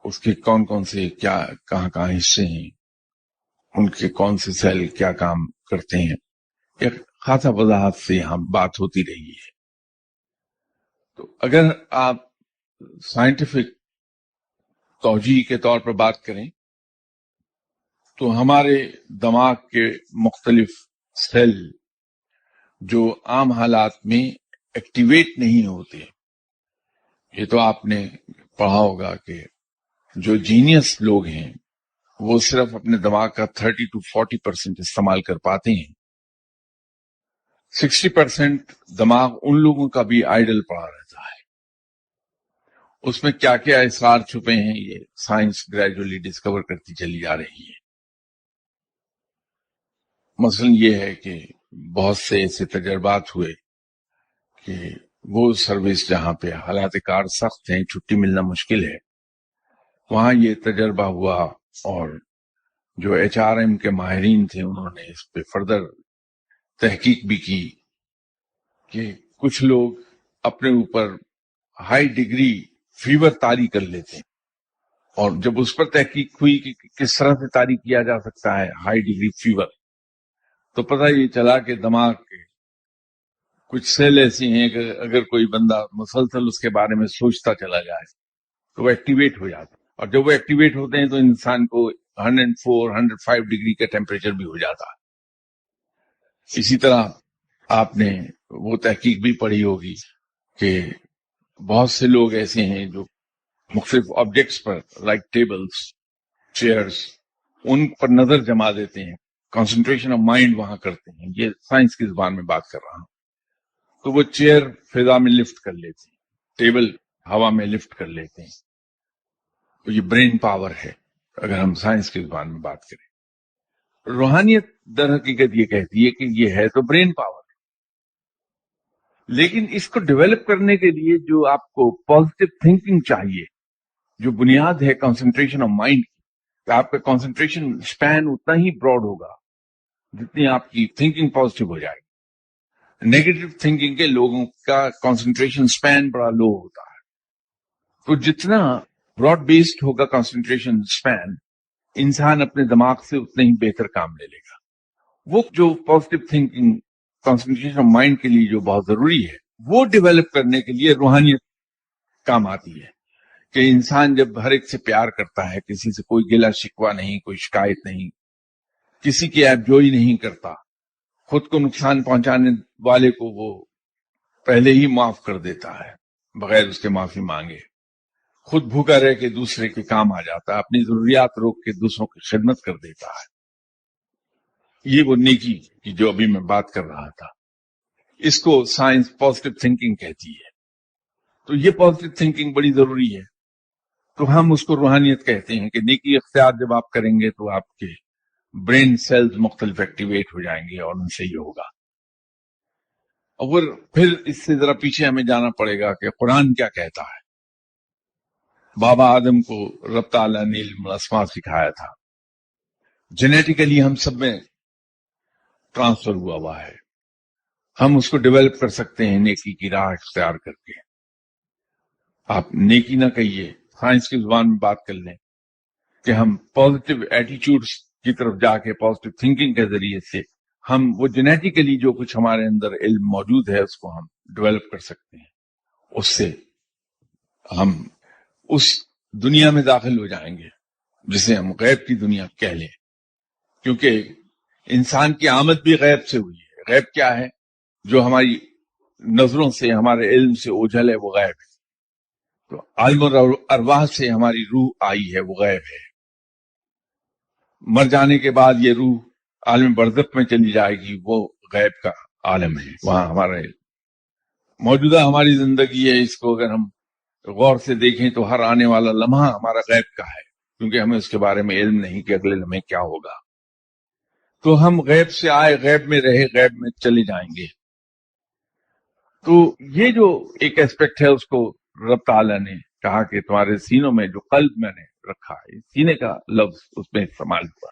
اس کے کون کون سے کیا کہاں کہاں حصے ہیں، ان کے کون سے سیل کیا کام کرتے ہیں، ایک خاصا وضاحت سے یہاں بات ہوتی رہی ہے۔ تو اگر آپ سائنٹیفک توجیہ کے طور پر بات کریں تو ہمارے دماغ کے مختلف سیل جو عام حالات میں ایکٹیویٹ نہیں ہوتے، یہ تو آپ نے پڑھا ہوگا کہ جو جینیس لوگ ہیں وہ صرف اپنے دماغ کا 30 to 40% استعمال کر پاتے ہیں، 60% دماغ ان لوگوں کا بھی آئیڈل پڑا رہتا ہے۔ اس میں کیا کیا اسرار چھپے ہیں یہ سائنس گریجولی ڈسکور کرتی چلی جا رہی ہے۔ مثلا یہ ہے کہ بہت سے ایسے تجربات ہوئے کہ وہ سروس جہاں پہ حالات کار سخت ہیں، چھٹی ملنا مشکل ہے، وہاں یہ تجربہ ہوا، اور جو HRM کے ماہرین تھے انہوں نے اس پہ فردر تحقیق بھی کی کہ کچھ لوگ اپنے اوپر ہائی ڈگری فیور طاری کر لیتے ہیں، اور جب اس پر تحقیق ہوئی کہ کس طرح سے طاری کیا جا سکتا ہے ہائی ڈگری فیور، تو پتہ یہ چلا کہ دماغ کے کچھ سیل ایسی ہیں کہ اگر کوئی بندہ مسلسل اس کے بارے میں سوچتا چلا جائے تو وہ ایکٹیویٹ ہو جاتا ہے، اور جب وہ ایکٹیویٹ ہوتے ہیں تو انسان کو 104 105 ڈگری کا ٹیمپریچر بھی ہو جاتا ہے۔ اسی طرح آپ نے وہ تحقیق بھی پڑھی ہوگی کہ بہت سے لوگ ایسے ہیں جو مختلف آبجیکٹس پر لائک ٹیبلز، چیئرز، ان پر نظر جما دیتے ہیں، کنسنٹریشن آف مائنڈ وہاں کرتے ہیں، یہ سائنس کی زبان میں بات کر رہا ہوں۔ تو وہ چیئر فضا میں لفٹ کر لیتے ہیں، ٹیبل ہوا میں لفٹ کر لیتے ہیں، تو یہ برین پاور ہے اگر ہم سائنس کی زبان میں بات کریں۔ روحانیت در حقیقت یہ کہتی ہے کہ یہ ہے تو برین پاور، لیکن اس کو ڈیولپ کرنے کے لیے جو آپ کو پازیٹو تھنکنگ چاہیے، جو بنیاد ہے کنسنٹریشن آف مائنڈ کی، آپ کا کنسنٹریشن اسپین اتنا ہی براڈ ہوگا جتنی آپ کی تھنکنگ پازیٹو ہو جائے گی۔ نیگیٹو تھنکنگ کے لوگوں کا کنسنٹریشن اسپین بڑا لو ہوتا ہے، تو جتنا براڈ بیسڈ ہوگا کنسنٹریشن اسپین، انسان اپنے دماغ سے اتنا ہی بہتر کام لے لے گا۔ وہ جو positive thinking concentration of mind کے لیے جو بہت ضروری ہے، وہ ڈیولپ کرنے کے لیے روحانیت کام آتی ہے، کہ انسان جب ہر ایک سے پیار کرتا ہے، کسی سے کوئی گلا شکوہ نہیں، کوئی شکایت نہیں، کسی کی عیب جوئی نہیں کرتا، خود کو نقصان پہنچانے والے کو وہ پہلے ہی معاف کر دیتا ہے بغیر اس کے معافی مانگے، خود بھوکا رہ کے دوسرے کے کام آ جاتا ہے، اپنی ضروریات روک کے دوسروں کی خدمت کر دیتا ہے، یہ وہ نیکی کی جو ابھی میں بات کر رہا تھا، اس کو سائنس پازیٹو تھنکنگ کہتی ہے۔ تو یہ پازیٹو تھنکنگ بڑی ضروری ہے، تو ہم اس کو روحانیت کہتے ہیں کہ نیکی اختیار جب آپ کریں گے تو آپ کے برین سیلز مختلف ایکٹیویٹ ہو جائیں گے اور ان سے یہ ہوگا۔ اور پھر اس سے ذرا پیچھے ہمیں جانا پڑے گا کہ قرآن کیا کہتا ہے۔ بابا آدم کو رب تعالیٰ نے علم الاسماء سکھایا تھا، جینیٹیکلی ہم سب میں ٹرانسفر ہوا ہے، ہم اس کو ڈیولپ کر سکتے ہیں نیکی کی راہ اختیار کر کے۔ آپ نیکی نہ کہیے، سائنس کی زبان میں بات کر لیں کہ ہم پازیٹیو ایٹیچیوڈز کی طرف جا کے پازیٹیو تھنکنگ کے ذریعے سے ہم وہ جینیٹیکلی جو کچھ ہمارے اندر علم موجود ہے اس کو ہم ڈیولپ کر سکتے ہیں، اس سے ہم اس دنیا میں داخل ہو جائیں گے جسے ہم غیب کی دنیا کہہ لیں، کیونکہ انسان کی آمد بھی غیب سے ہوئی ہے۔ غیب کیا ہے؟ جو ہماری نظروں سے، ہمارے علم سے اوجھل ہے، وہ غیب ہے۔ تو عالم الارواح سے ہماری روح آئی ہے، وہ غیب ہے۔ مر جانے کے بعد یہ روح عالم برزخ میں چلی جائے گی، وہ غیب کا عالم ہے، وہاں ہمارا علم۔ موجودہ ہماری زندگی ہے، اس کو اگر ہم غور سے دیکھیں تو ہر آنے والا لمحہ ہمارا غیب کا ہے، کیونکہ ہمیں اس کے بارے میں علم نہیں کہ اگلے لمحے کیا ہوگا۔ تو ہم غیب سے آئے، غیب میں رہے، غیب میں چلے جائیں گے۔ تو یہ جو ایک ایسپیکٹ ہے، اس کو رب تعالیٰ نے کہا کہ تمہارے سینوں میں جو قلب میں نے رکھا ہے، سینے کا لفظ اس میں استعمال ہوا،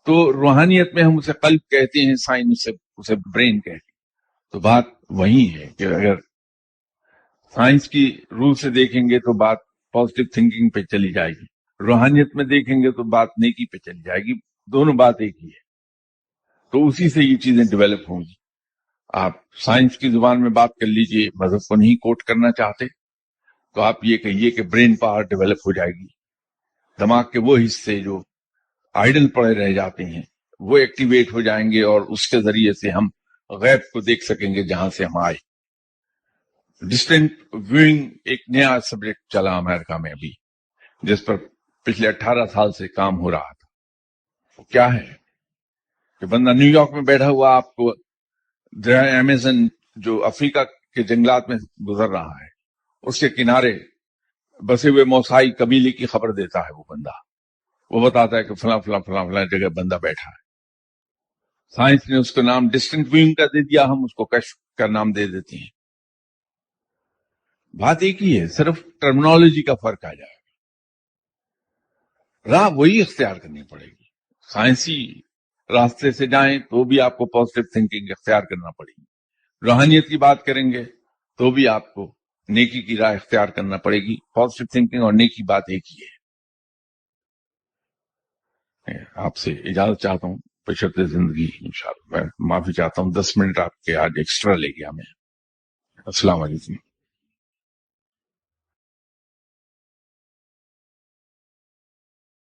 تو روحانیت میں ہم اسے قلب کہتے ہیں، سائنس اسے برین کہتے ہیں۔ تو بات وہی ہے کہ اگر سائنس کی روح سے دیکھیں گے تو بات پازیٹو تھنکنگ پہ چلی جائے گی، روحانیت میں دیکھیں گے تو بات نیکی پہ چلی جائے گی، دونوں بات ایک ہی ہے۔ تو اسی سے یہ چیزیں ڈیولپ ہوں گی۔ آپ سائنس کی زبان میں بات کر لیجئے، مذہب کو نہیں کوٹ کرنا چاہتے تو آپ یہ کہیے کہ برین پاور ڈیولپ ہو جائے گی، دماغ کے وہ حصے جو آئیڈل پڑے رہ جاتے ہیں وہ ایکٹیویٹ ہو جائیں گے، اور اس کے ذریعے سے ہم غیب کو دیکھ سکیں گے جہاں سے ہم آئے۔ ڈسٹنٹ ویونگ ایک نیا سبجیکٹ چلا امریکہ میں ابھی، جس پر پچھلے 18 سال سے کام ہو رہا تھا۔ وہ کیا ہے کہ بندہ نیو یارک میں بیٹھا ہوا آپ کو دریا امیزن جو افریقہ کے جنگلات میں گزر رہا ہے، اس کے کنارے بسے ہوئے موسائی قبیلے کی خبر دیتا ہے۔ وہ بندہ وہ بتاتا ہے کہ فلاں فلاں فلاں فلاں جگہ بندہ بیٹھا ہے۔ سائنس نے اس کو نام ڈسٹنٹ ویونگ کا دے دیا، ہم اس کو کشف کا نام دے دیتے ہیں۔ بات ایک ہی ہے، صرف ٹرمنالوجی کا فرق آ جائے گا، راہ وہی اختیار کرنی پڑے گی۔ سائنسی راستے سے جائیں تو بھی آپ کو پازیٹو تھنکنگ اختیار کرنا پڑے گی، روحانیت کی بات کریں گے تو بھی آپ کو نیکی کی راہ اختیار کرنا پڑے گی. پازیٹیو تھنکنگ اور نیکی بات ایک ہی ہے. آپ سے اجازت چاہتا ہوں بشرط زندگی انشاءاللہ. میں معافی چاہتا ہوں 10 منٹ آپ کے آج ایکسٹرا لے گیا میں. السلام علیکم.